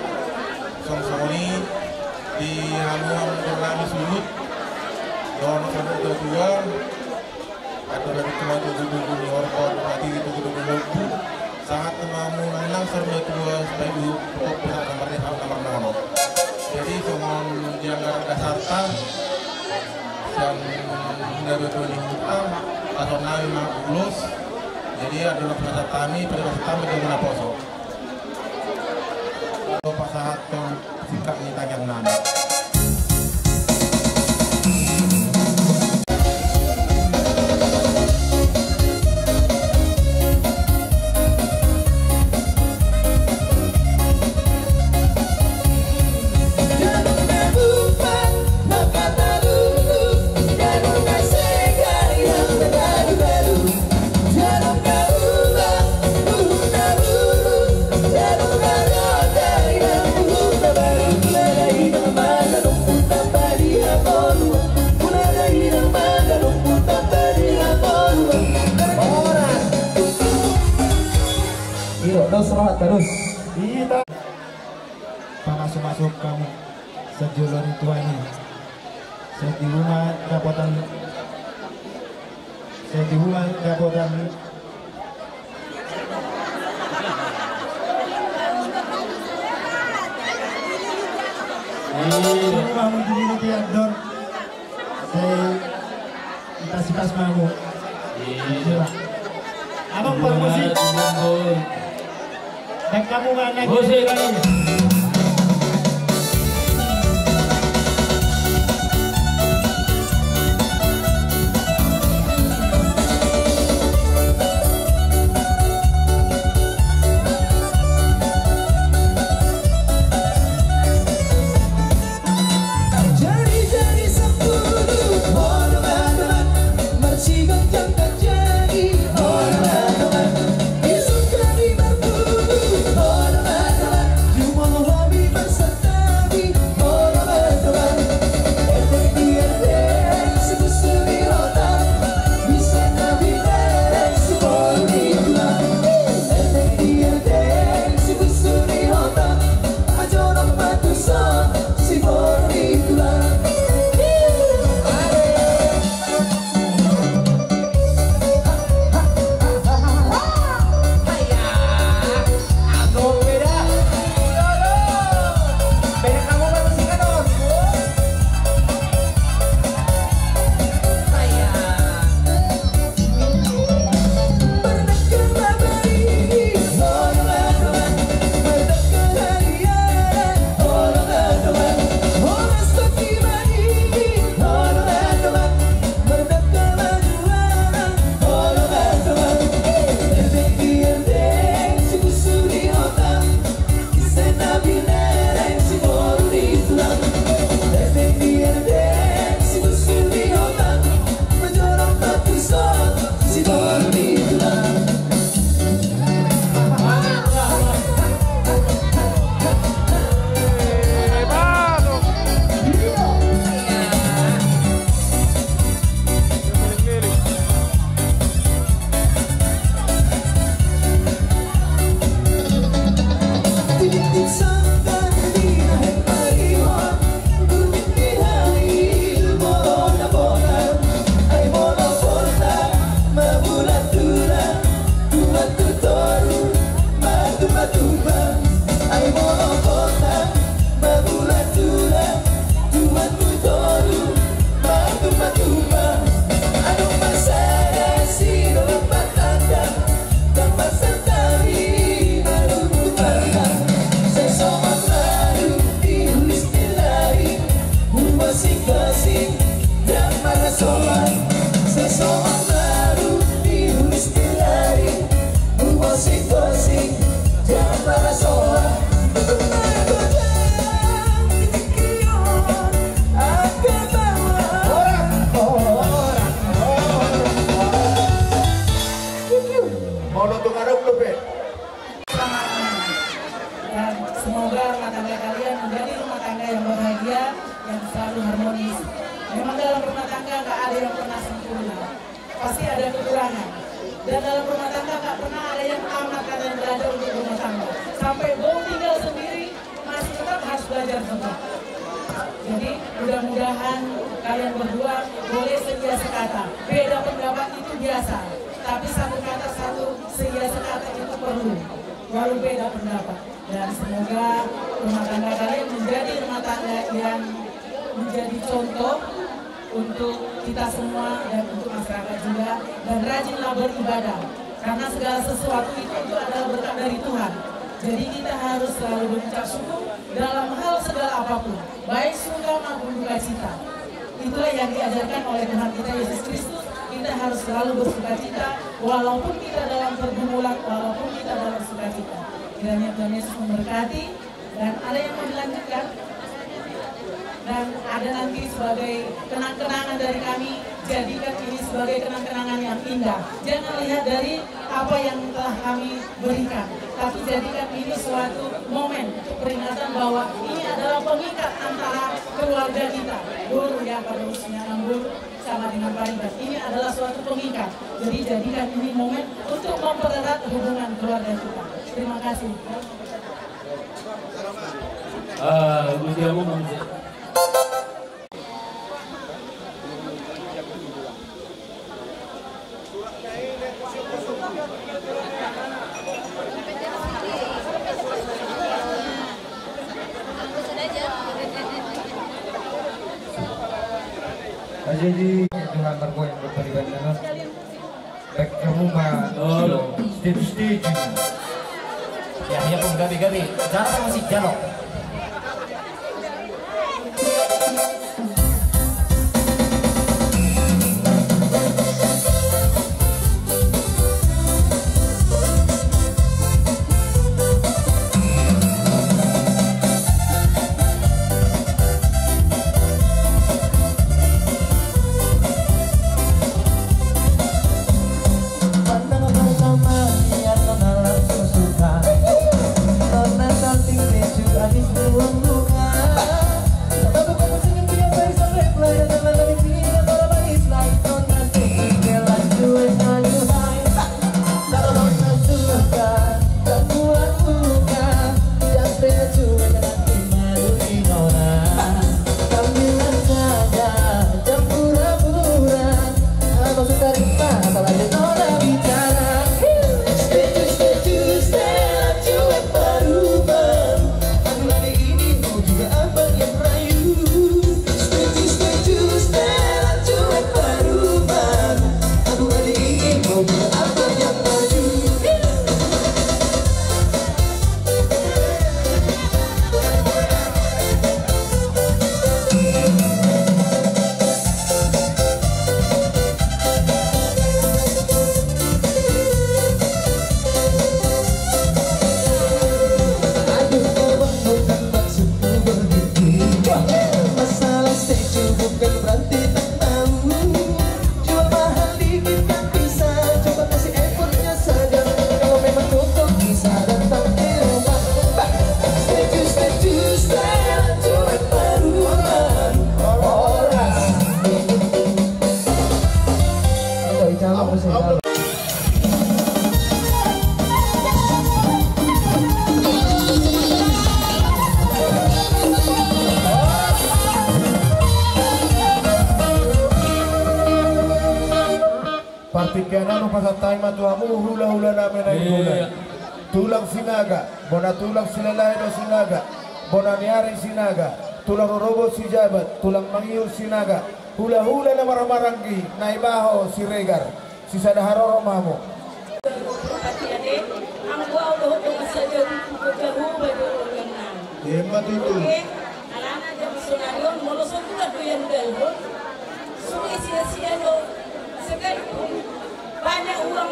song-song ini di haluan berlami sulut don sampai dua atau dari cuma tujuh di horkon berarti itu tujuh sangat menang serba dua sebagai pihak nomor jadi semua jangan dasarkan yang dari utang atau nabi makulus jadi adalah pasal kami pada pasal kami dengan aposo kalau pasal sikap ini tanya nana serat terus kita masuk kamu sejulur tua ini saya di rumah dapatan kamu di tiador saya kasih pas kamu abang permisi dan kamu mana semoga rumah tangga kalian menjadi rumah tangga yang bahagia, yang selalu harmonis. Memang dalam rumah tangga gak ada yang pernah sempurna, pasti ada kekurangan. Dan dalam rumah tangga gak pernah biasa, tapi satu kata satu seia sekata itu perlu, walau beda pendapat. Dan semoga rumah tangga kalian menjadi rumah tangga yang menjadi contoh untuk kita semua dan untuk masyarakat juga, dan rajinlah beribadah karena segala sesuatu itu adalah berkat dari Tuhan. Jadi kita harus selalu berucap syukur dalam hal segala apapun, baik suka maupun duka cita. Itulah yang diajarkan oleh Tuhan kita Yesus Kristus. Kita harus selalu bersuka cita walaupun kita dalam pergumulan, walaupun kita dalam sukacita. Kiranya Tuhan Yesus memberkati. Dan ada yang mau dilanjutkan? Dan ada nanti sebagai kenang-kenangan dari kami, jadikan ini sebagai kenang-kenangan yang indah. Jangan lihat dari apa yang telah kami berikan, tapi jadikan ini suatu momen peringatan bahwa ini adalah pengikat antara keluarga kita. Guru yang berusia 6 guru sama dengan paribat, ini adalah suatu pengikat. Jadi jadikan ini momen untuk mempererat hubungan keluarga kita. Terima kasih. Jadi Tuhan berbuat yang berperibadan baik kamu mah setuju. Ya pun gabi-gabi, jangan masih jalok. Partikana no pasatay matuamu hula-hula namin ay gulay. Tulang sinaga, bona tulang silalay no sinaga, bona niyari sinaga, tulang robo si jabat, tulang mangiyo sinaga, hula-hula na maramaranggi, naibaho si regar, si sadaharoro mamo. Ang buaw doon ko sa dyan, kagaruba doon ang nan. Hemat itu. Alana jam sunarion, molusok ko na doon dalbo. Sungi siya do, sekali banyak uang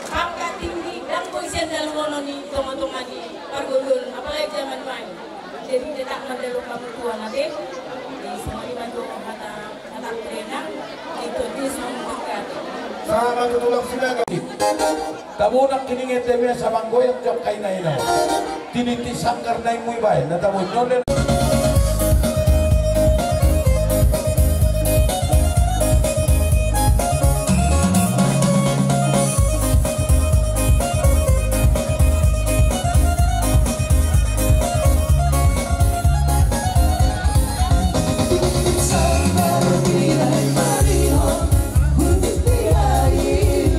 pangkat tinggi dan posisi dalam mononi teman-teman di Pargolul, apalagi zaman main. Jadi tidak mendelok kamu tua nanti di semua dibantu anak berenang itu di semua dekat. Sama tulang sinaga. Kamu nak kiningin demi sa manggoy ang jok kay naina. Tiniti sangkar na yung muibay. Natamo nyolen. Sampai bila mariho, hundik di hari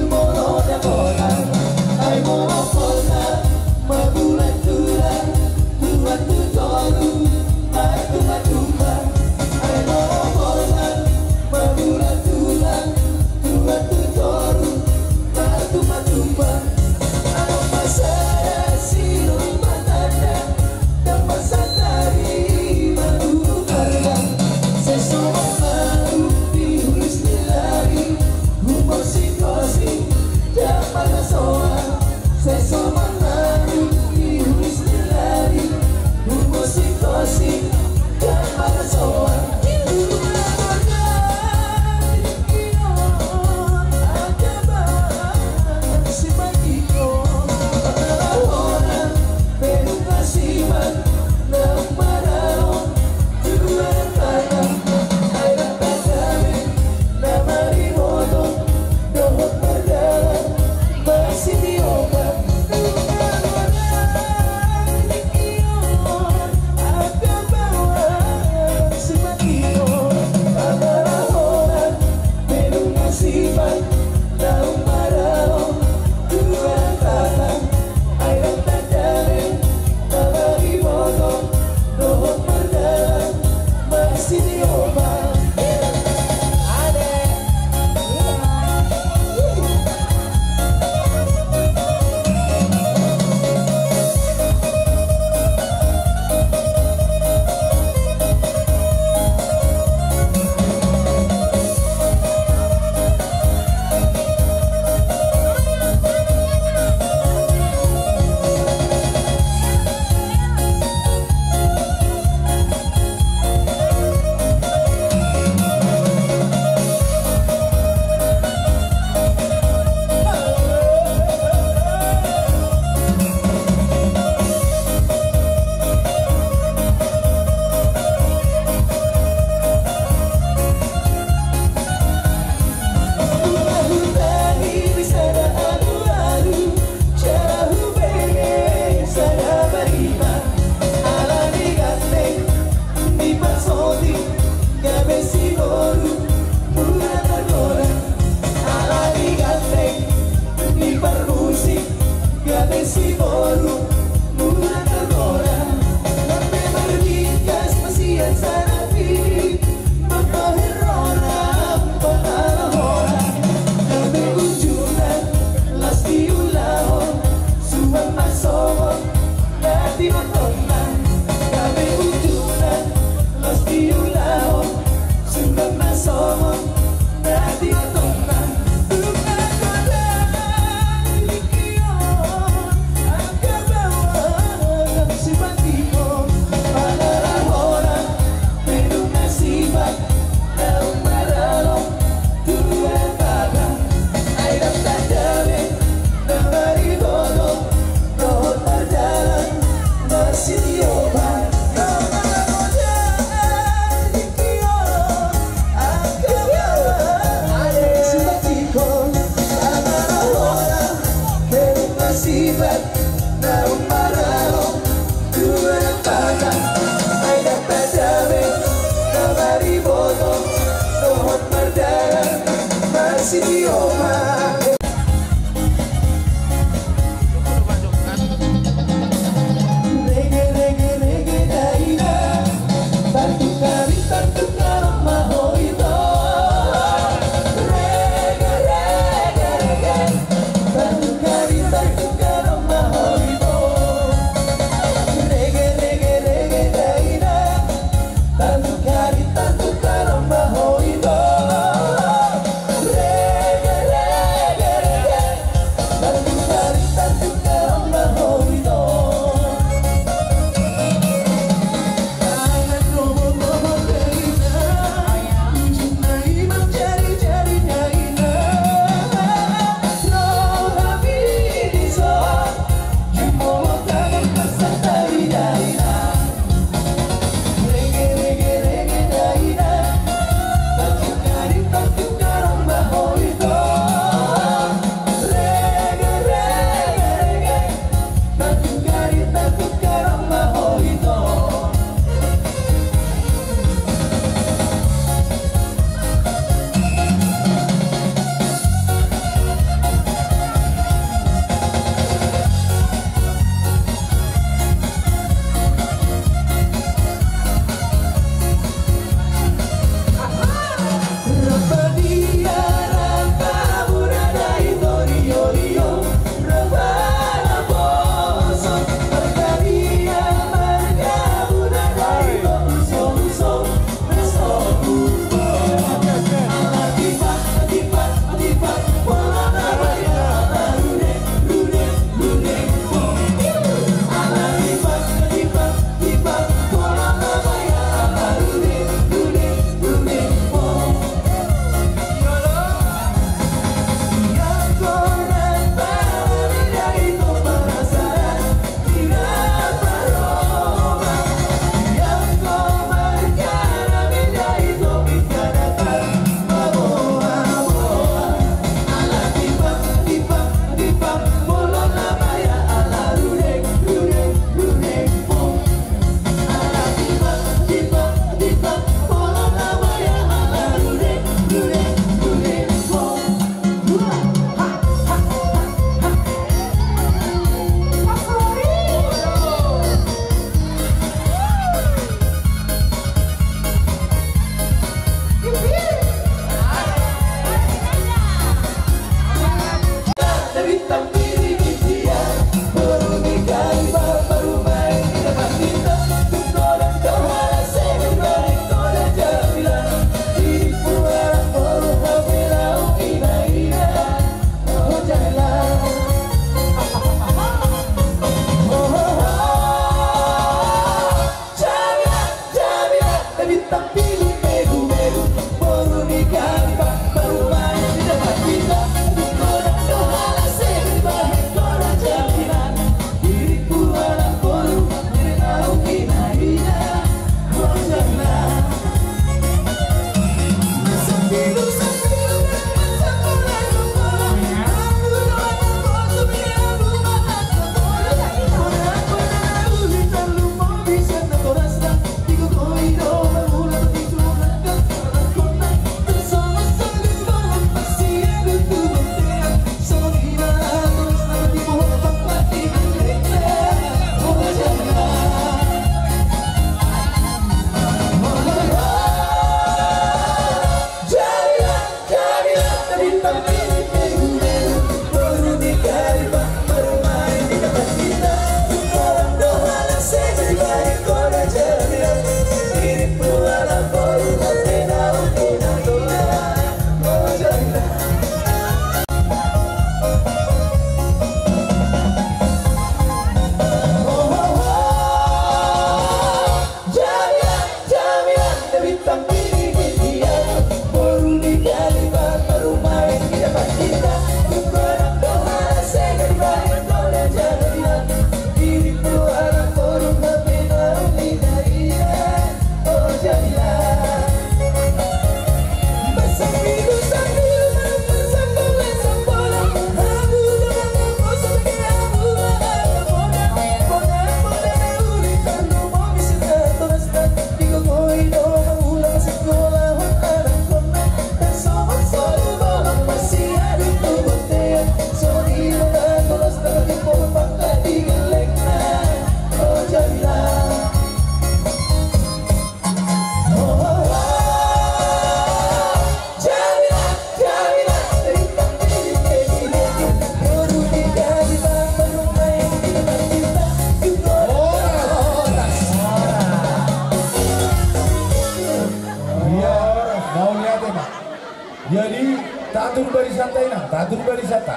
tatur barisata inang, tatur barisata.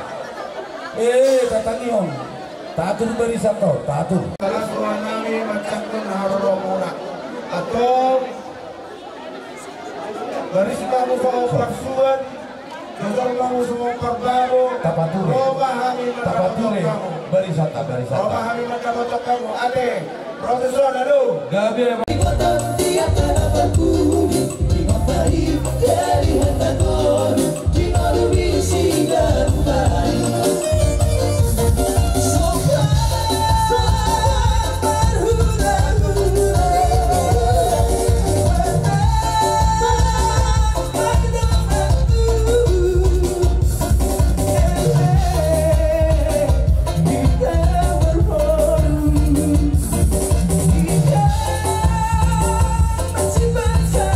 Tatangion, tatur barisata, tatur. Salah seorang nami macam tu naharoromona atau baris kamu sama persuan, jujur kamu sama perdamo. Tapature, tapature barisata, barisata. Roba kami macam kamu, ade, profesor ado. Gabi. Dari hatagon di malu bisi garupai sopa berhura-hura kita berforum kita masih bersama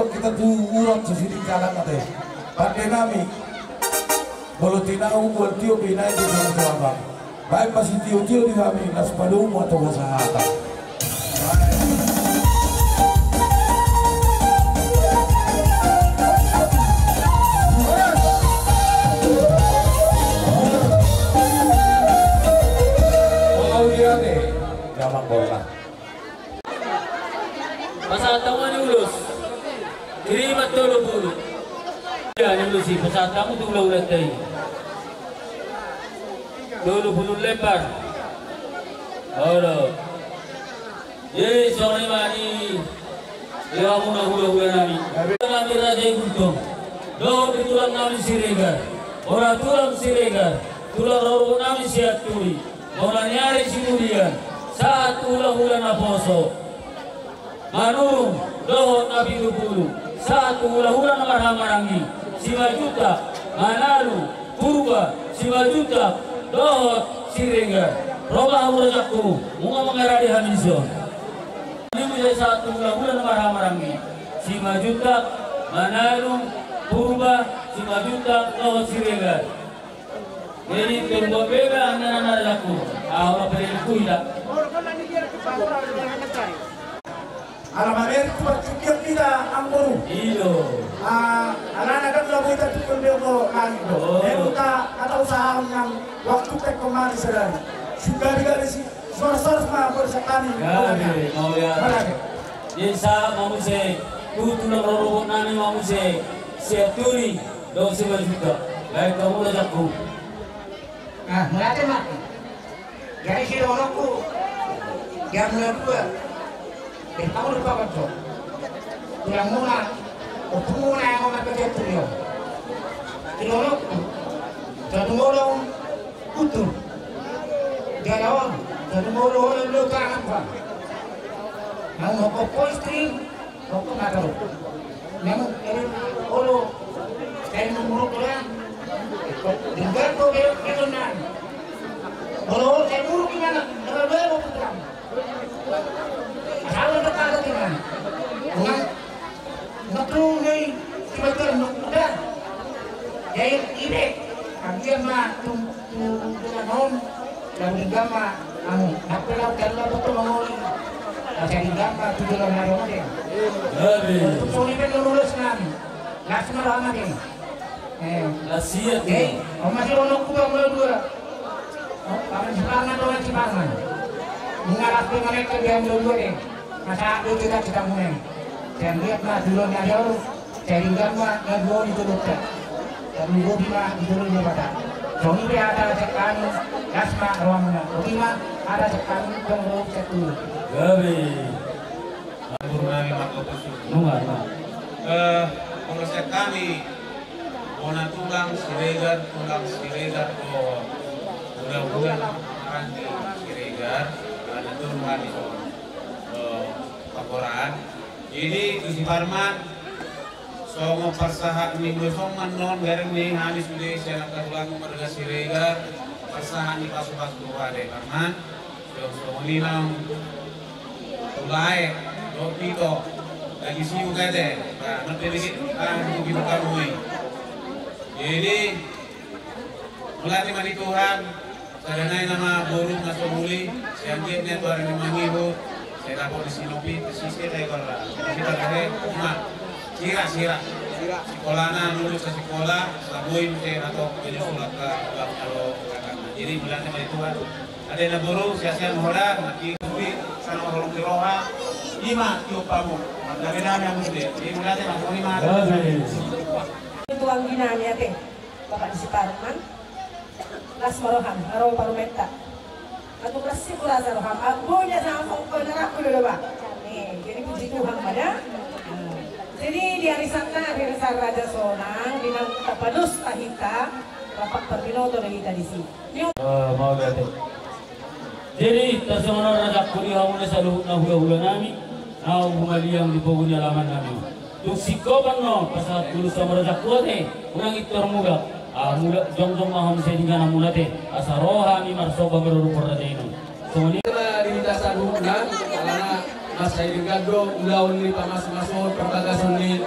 kita tuh urat sesidi kalang ate. Pandai nami, kalau tidak buat tio pinai di dalam kelabang. Baik masih tio di kami nas padumu atau wasahata. Oh dia deh, gampang bola. Pasal tahuan ulus. Kirimat dulu. Ya, ini si pesawat kamu tuh udah tadi. Dulu lebar. Ada. Jadi sore mari. Ya hula nami. Kami raja untung. Doh tulang nami Siregar. Orang tulang Siregar. Tulang roro nami siat turi. Orang nyari si kemudian. Saat hula naposo. Manurung. Doh nabi dulu. Saat hula marang-marangi. Simajuta, Manalu, Purba, Simajuta, Dohot, Siregar, Roba Hurajaku, Munga mengaradi Hamison. Ini menjadi satu bulan marang-marangi. Simajuta, Manalu, Purba, Simajuta, Dohot, Siregar. Jadi kedua beda anak-anak aku. Ahora periku tidak. Alamannya itu bercukian kita amburu. Iyo. Anak-anak kan lagu itu tukul bego lagi do. Kita atau usaha yang waktu tek kemari sedari. Sudah juga di source mah bersekani. Gabi mau lihat. Desa mau se, tutu na roro nani mau se, seturi do se berjuta. Baik kamu udah jago. Nah, mulai mak. Jadi si orangku, jam 2. Kamu lupa kan tuh? Yang mula, muna yang mau kerja tuh. Kilolok, jadi molong utuh. Galawang, jadi molong orang lu kangen pak. Mau kok istri, kok nggak tahu. Memang olo, kayak muruk lah. Dengar kok gitu nan. Olo kayak muruk gimana? Dengar baru putra. Kalau dekat dengan, ngetrung nih, tiba-tiba nukdan, jadi ide, kajian mah tuh non, dan juga mah, apa lah kalau betul mengoli, cari gambar tujuh orang hari ini. Gabe. Soalnya lulus kan, nggak semua lama deh. Nasihat. Masih orang kuda mulai dua. Kamu Ciparman orang Ciparman. Mengarah ke mereka dia mulai dua deh. Masa itu kita mulai. Dan lihat lah dulu nyari cari gambar nggak dua itu dokter. Dan dua bima itu dulu pada. Soalnya ada cekan gasma ruangnya. Bima ada cekan pengurus satu. Gabe. Purnami Makopusu. Pengurusan kami Bona tulang Siregar oh mudah-mudahan nanti Siregar ada turunan di Pakoran. Jadi Gusti Parman songo persahat minggu songan non gareng nih habis sudah saya lakukan mereka Siregar persahat di pas-pas dua deh Parman. Songo ini nang tulai Dopito lagi siu kade, nanti dikit begitu kamu. Jadi mulai mari Tuhan, sadanai nama burung masuk muli, siangnya tuh hari mengibu, saya dapat di Sinopi, sisi saya kalau kita kade cuma sira sekolahnya lulus ke sekolah, sabuin saya atau menyusul ke kalau jadi mulai mari Tuhan, ada yang burung sia-sia muda, nanti sana orang tiroha. Lima tiupamu, dari nama yang mesti. Ini mulai masuk lima. Tuang ginanya teh, Bapak di Ciparman, las maroham, arau parumeta. Atau kasih kurasa roham, abunya sama kongkol neraku dulu Pak. Nih, jadi puji Tuhan pada. Jadi di hari Sabtu hari Raja Sonang, binang tapadus tahita, rapat perbinoto dari kita di sini. Mau lihat. Jadi tersemono raja kuliah mulai selalu nahula nami. Nau bumaliang di pogoni alaman kami. Tuk sikopan no pasal tulus sama raja kuate, urang itu muda. Muda jong maham saya dengan muda teh. Asa rohani marsoba berurupur raja ini. Semua di dasar hubungan karena mas saya digado ulaun ni pamas-mason pertagasan ni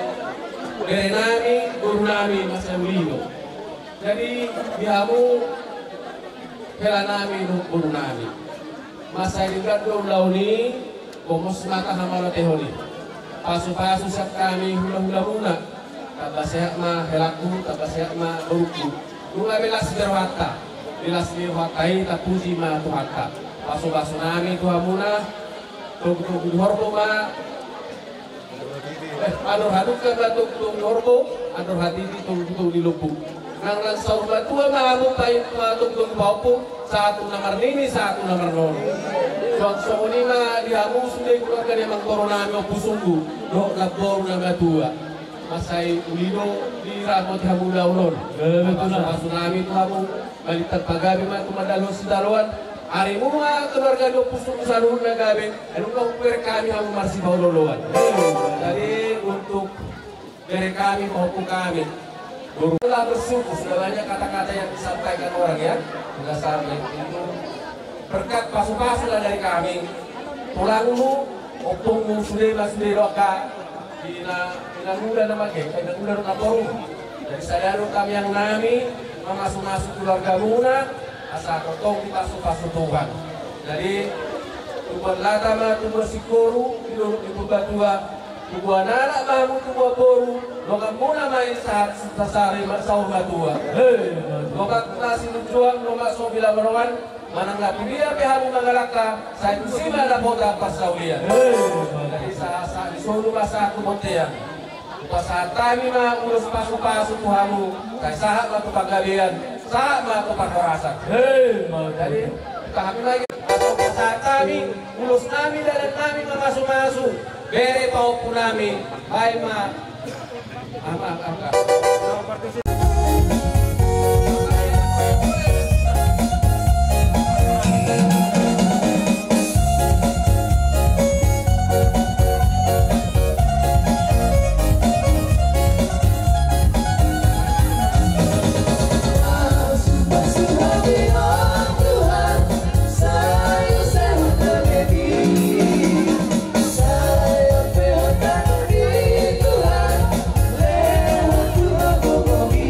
dari nami guru nami mas saya ulido. Jadi dihamu hela nami guru nami. Mas saya digado ulaun ni komos mata hamala tehoni. Pasu-pasu sak kami hula-hula muna. Tabasehat ma helaku, tabasehat ma beruku. Nunga belas derwata. Belas derwatai tapuji ma tuhaka. Pasu-pasu nami tuhamuna. Tug-tug horbo ma. Ador haduka ma tug-tug horbo. Ador hadidi tug-tug di lubuk. Nang lansau batua ma amupai ma tug-tug baupu. Satu nomor ini, satu nomor nol. So ini mah dihamu sudah keluarga dia mengkorona opu sungguh. Dok labor nama tua. Masai ulido di ramot hamu laulon. Masuk tsunami itu hamu balitak pagabi mah kumadalo sedaruan. Hari mua keluarga dia opu sungguh saluhun nagabe. Anu kau per kami hamu marsi bauloloan. Jadi untuk dari kami opu kami. Telah bersyukur sudah banyak kata-kata yang disampaikan orang ya. Sudah sampai itu berkat pasu-pasulah dari kami. Tulangmu, opungmu sudah roka. Dina muda nama ke, dina muda roka boru. Jadi sadar kami yang nami masuk keluarga muna asal kotong di pasu-pasu Tuhan. Jadi tubuh latama tubuh sikuru ibu batua. Tubuh anak mahu tubuh boru. Lokat muna main saat sasari marsau batua. Lokat nasi lujuang, lokat so bila merongan. Manang napi dia pehamu mangalaka. Saya kusima ada boda pasaulia. Jadi saat disuruh masa aku botean. Saat kami mah urus pasu-pasu tuhamu. Saya sahat mah pagabian. Sahat mah pakorasan. Jadi kami lagi. Saat kami urus nami dan nami masuk-masuk. Bere paupu nami, baik ma, apa? Tuhan, lewat Tuhan,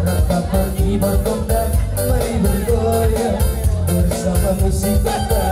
Kakak pergi berkembang, mari bergoyang bersama musik kita.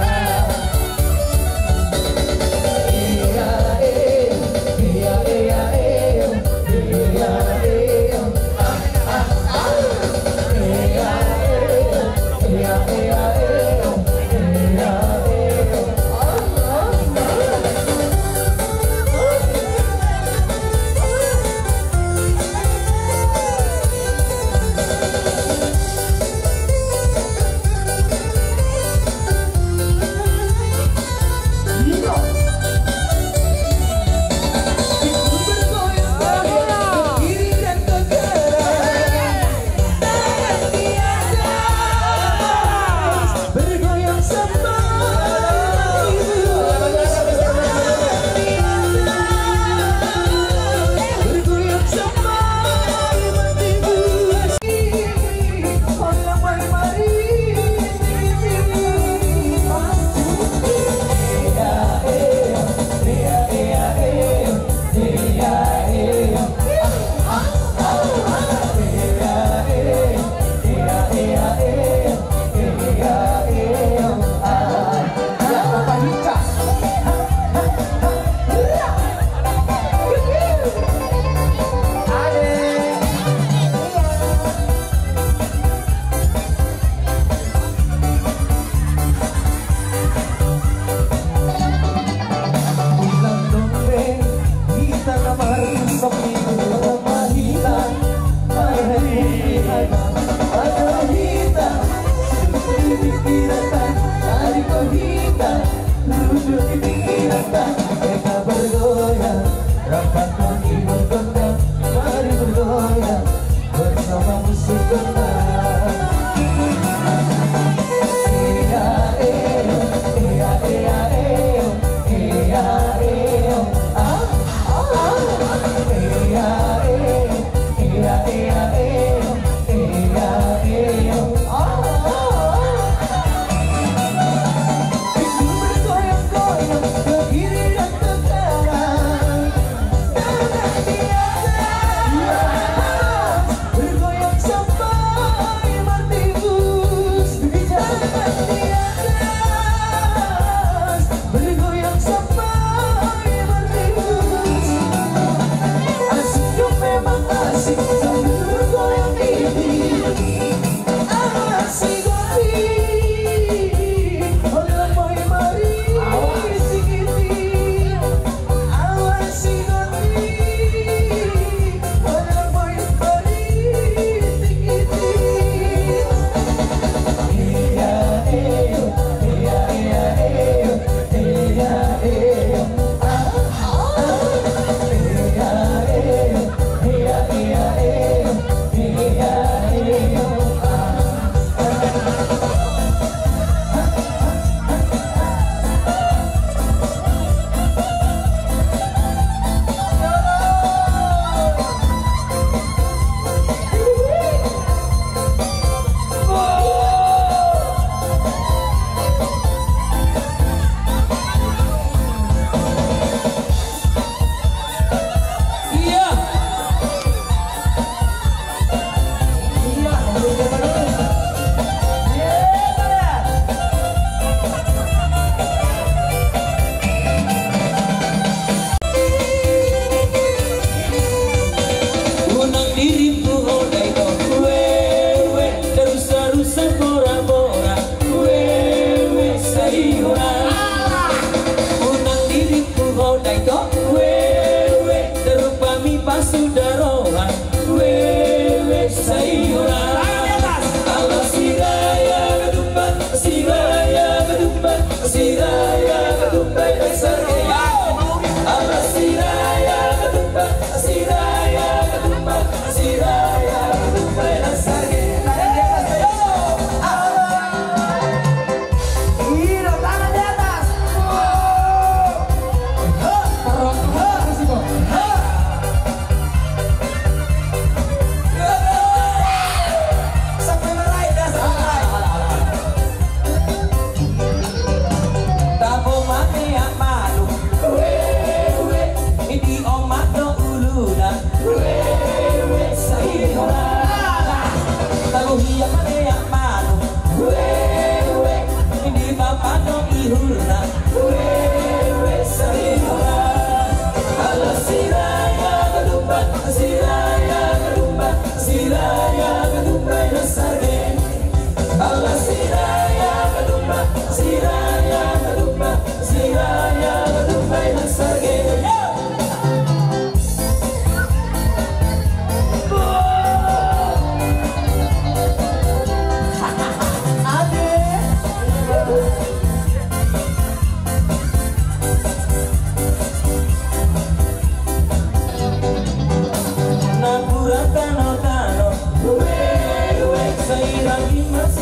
Asik sambil bergoyang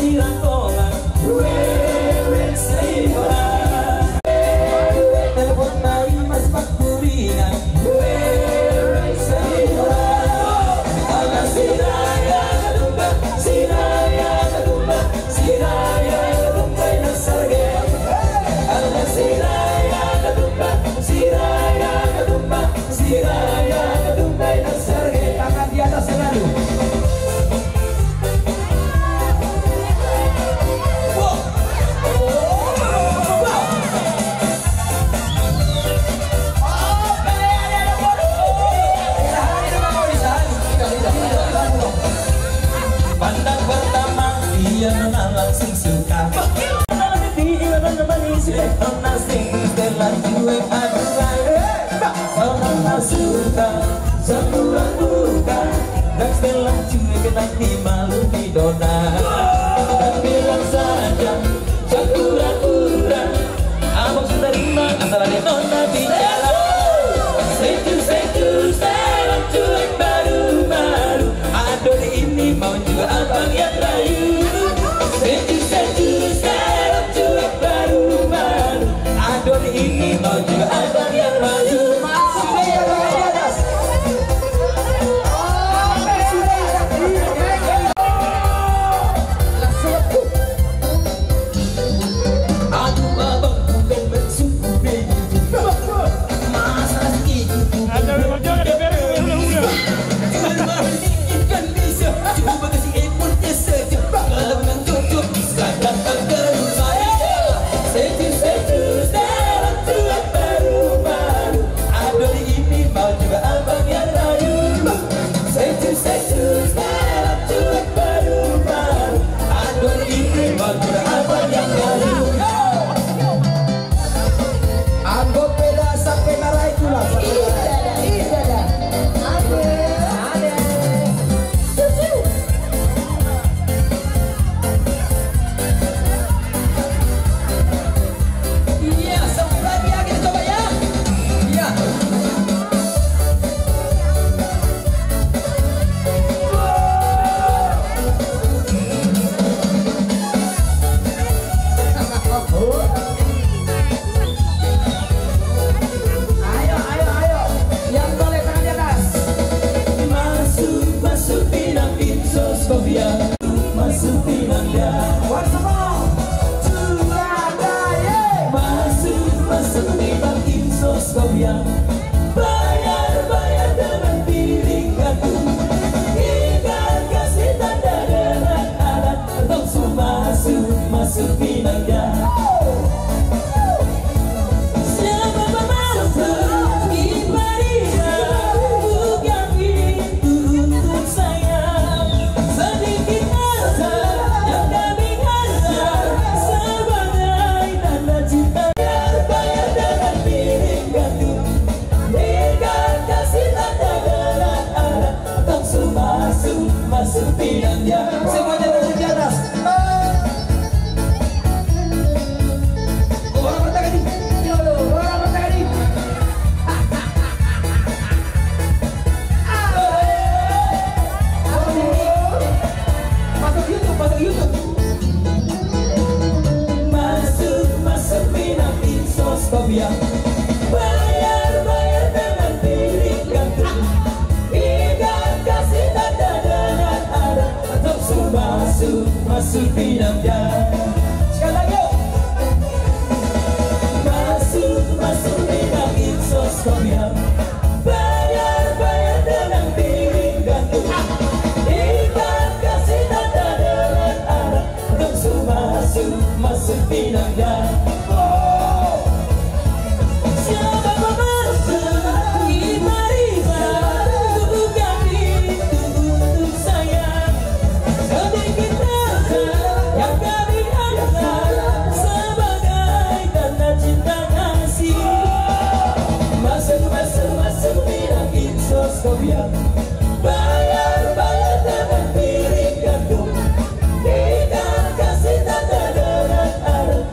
sirakola wewe sayora telepon nai mas pakurina wewe sayora ala siraya kadumba siraya kadumba siraya kadumba nasarge ala siraya kadumba siraya kadumba siraya kadumba nasarge tangan di atas selalu. Pandang pertama dia memang langsung suka. Setelah cuek aduan sama suka semua buka dan setelah cuek nanti malu didona dan bilang saja jaguran-guran abang sudah terima antara dia nona bicara sejuk sekarang cuek baru-baru aduh ini mau juga abang yang rayu sejuk sekarang cuek baru-baru aduh ini mau juga abang yang rayu. Bayar dengan piring gantung ikan kasih tanda dengan alat langsung masuk pinangnya siapa masuk ibadah bukan pintu untuk saya sedikit harta yang kami harap sebagai tanda cinta bayar dengan piring gantung ikan kasih tanda dengan alat langsung masuk pinangnya semuanya dari di atas. Masuk pinang insoskopia bayar dengan piring gantung ikan kasih tanda dengan alat langsung masuk pinangnya sekali lagi masuk pinang insoskopia bayar dengan piring gantung ikan kasih tanda dengan alat langsung masuk pinangnya. Bayar dengan piring gantung ikan kasih tanda dengan alat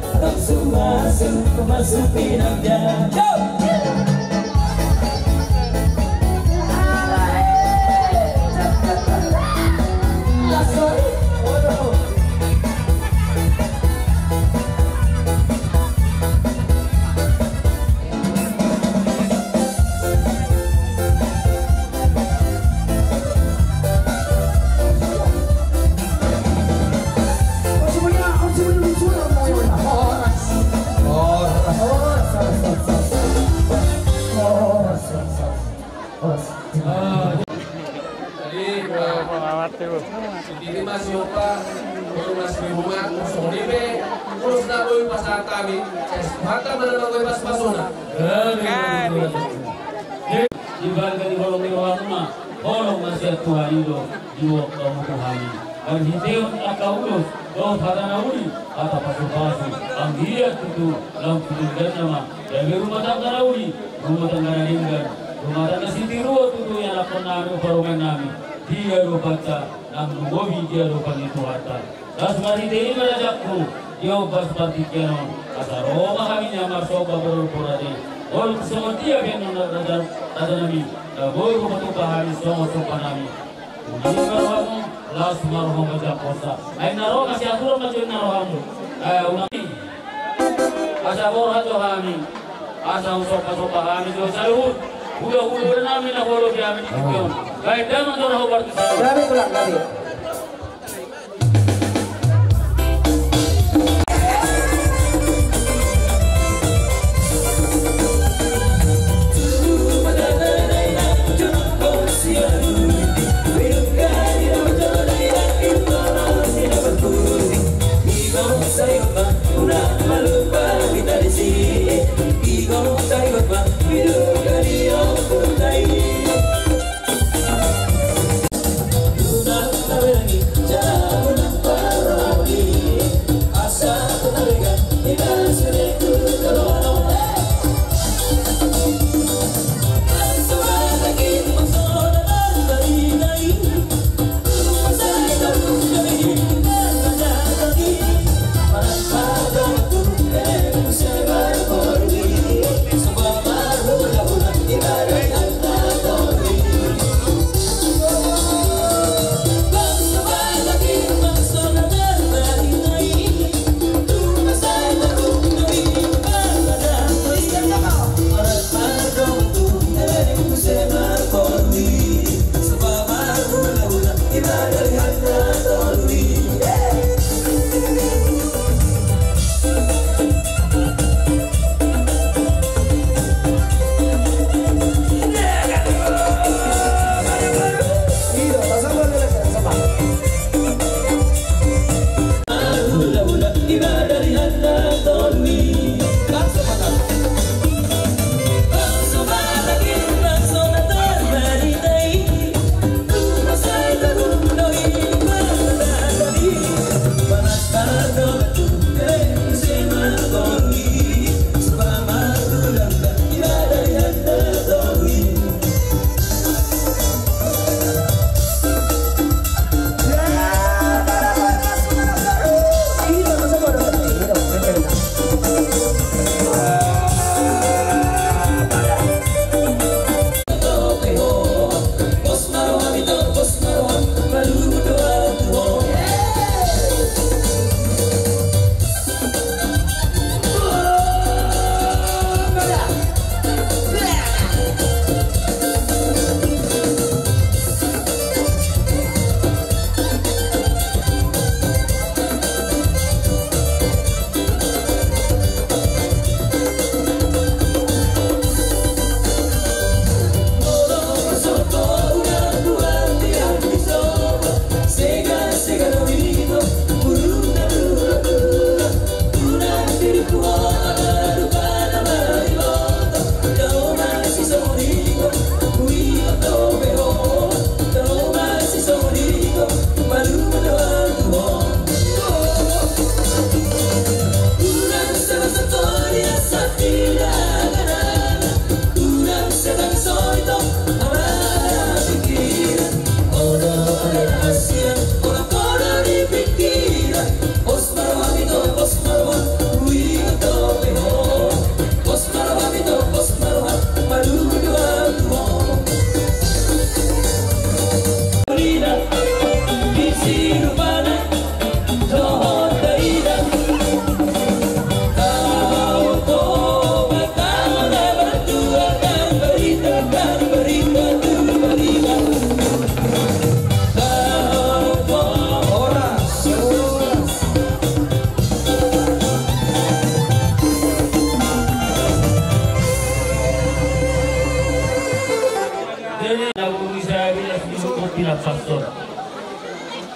Hindi mas yopa, kung mas bibumat, sorry be, terus na boy pasahan kami, bata mana boy pas pasona. Ibarat di kolong rumah, kolong masih Tuhan itu jiwa kamu Tuhan. Dan hidung akau ulus, kau pada nauri, kata pasu-pasu, anggiat itu dalam kutukan nama. Dari rumah tangga nauri, rumah tangga ninggan, rumah tangga siti ruot itu yang lakukan nabi parumen nami. Dia baca, namun gobi dia lupa itu harta. Das mari ini merajakku, dia pas partikian, kata Roma kami nyamar soba berpurade. Ol semua dia yang ada nami, boy rumah tu bahari semua sopa nami. Ini kamu las marhum baca posa. Ay naro kasi aturan macam naro unami. Asa borha johami, asa sopa kami jo salut. Udah nami na holo kami dikion. Kaya daman to raho bartu sa. Grabe ko lang kali. Una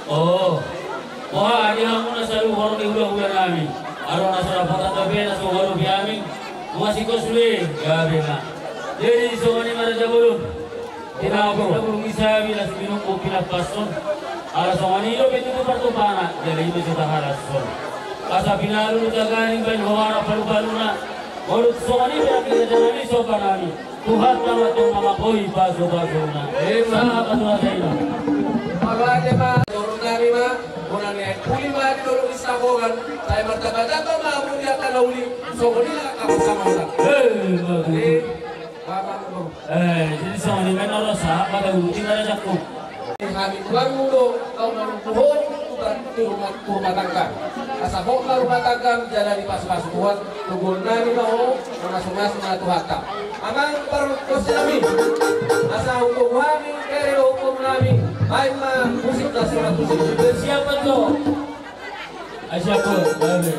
Oh, wah dia muna sa lugar ni hula-hula namin. Araw na sa rapatan tabi na sa lugar namin. Mga sikosuli, gabi na. Jadi so ni mara jabulun. Tinawag na bulong isabi na sinong ko pinapason. Alas ang anilo betul tu pertupana, jadi itu sudah halason. Asa pinalu taganing ban hawara palu-palu na. Morut soni berarti jangan sopanani. Tuhan tamat yang nama koi baso-baso na. Sama katuna saya. Magade ma, dorong nami ma, unang niya puli ma di dorong isakogan. Tayo martabada to ma mulia kanauli. So nila kapasama na. Jadi soni menoro sa pada uti na jakku. Kami tuan mulo kau manuhon rumah tangga. Asa ho ka rumah tangga jalan di pas-pas Tuhan. Tugol nami mau masuk-masuk na tuhata. Amang perkos nami. Asa hukum kami kere hukum nami. Ay ma musik na surat musik. Siapa tu? Siapa? Babe.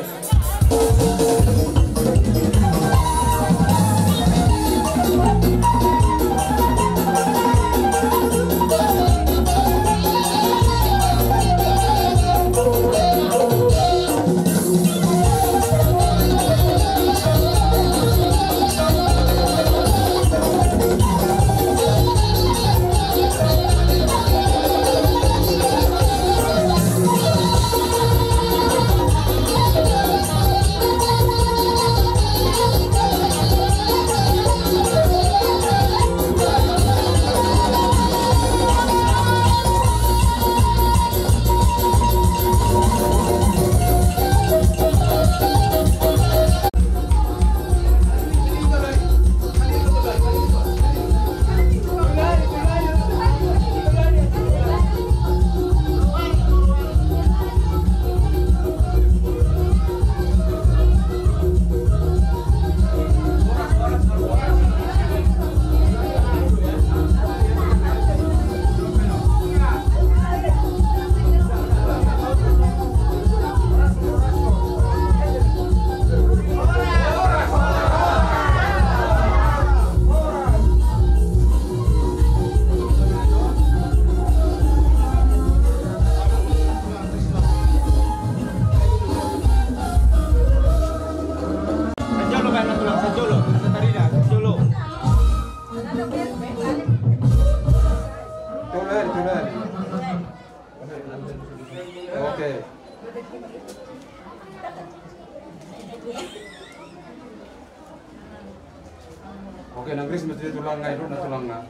Oke, nang Chris mesti tulang ngai dulu, tulang na.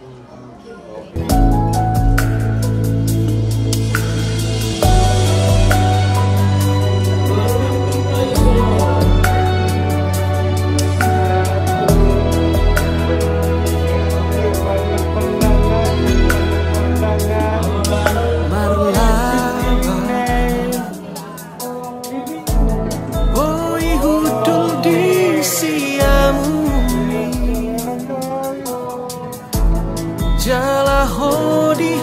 Jalaho di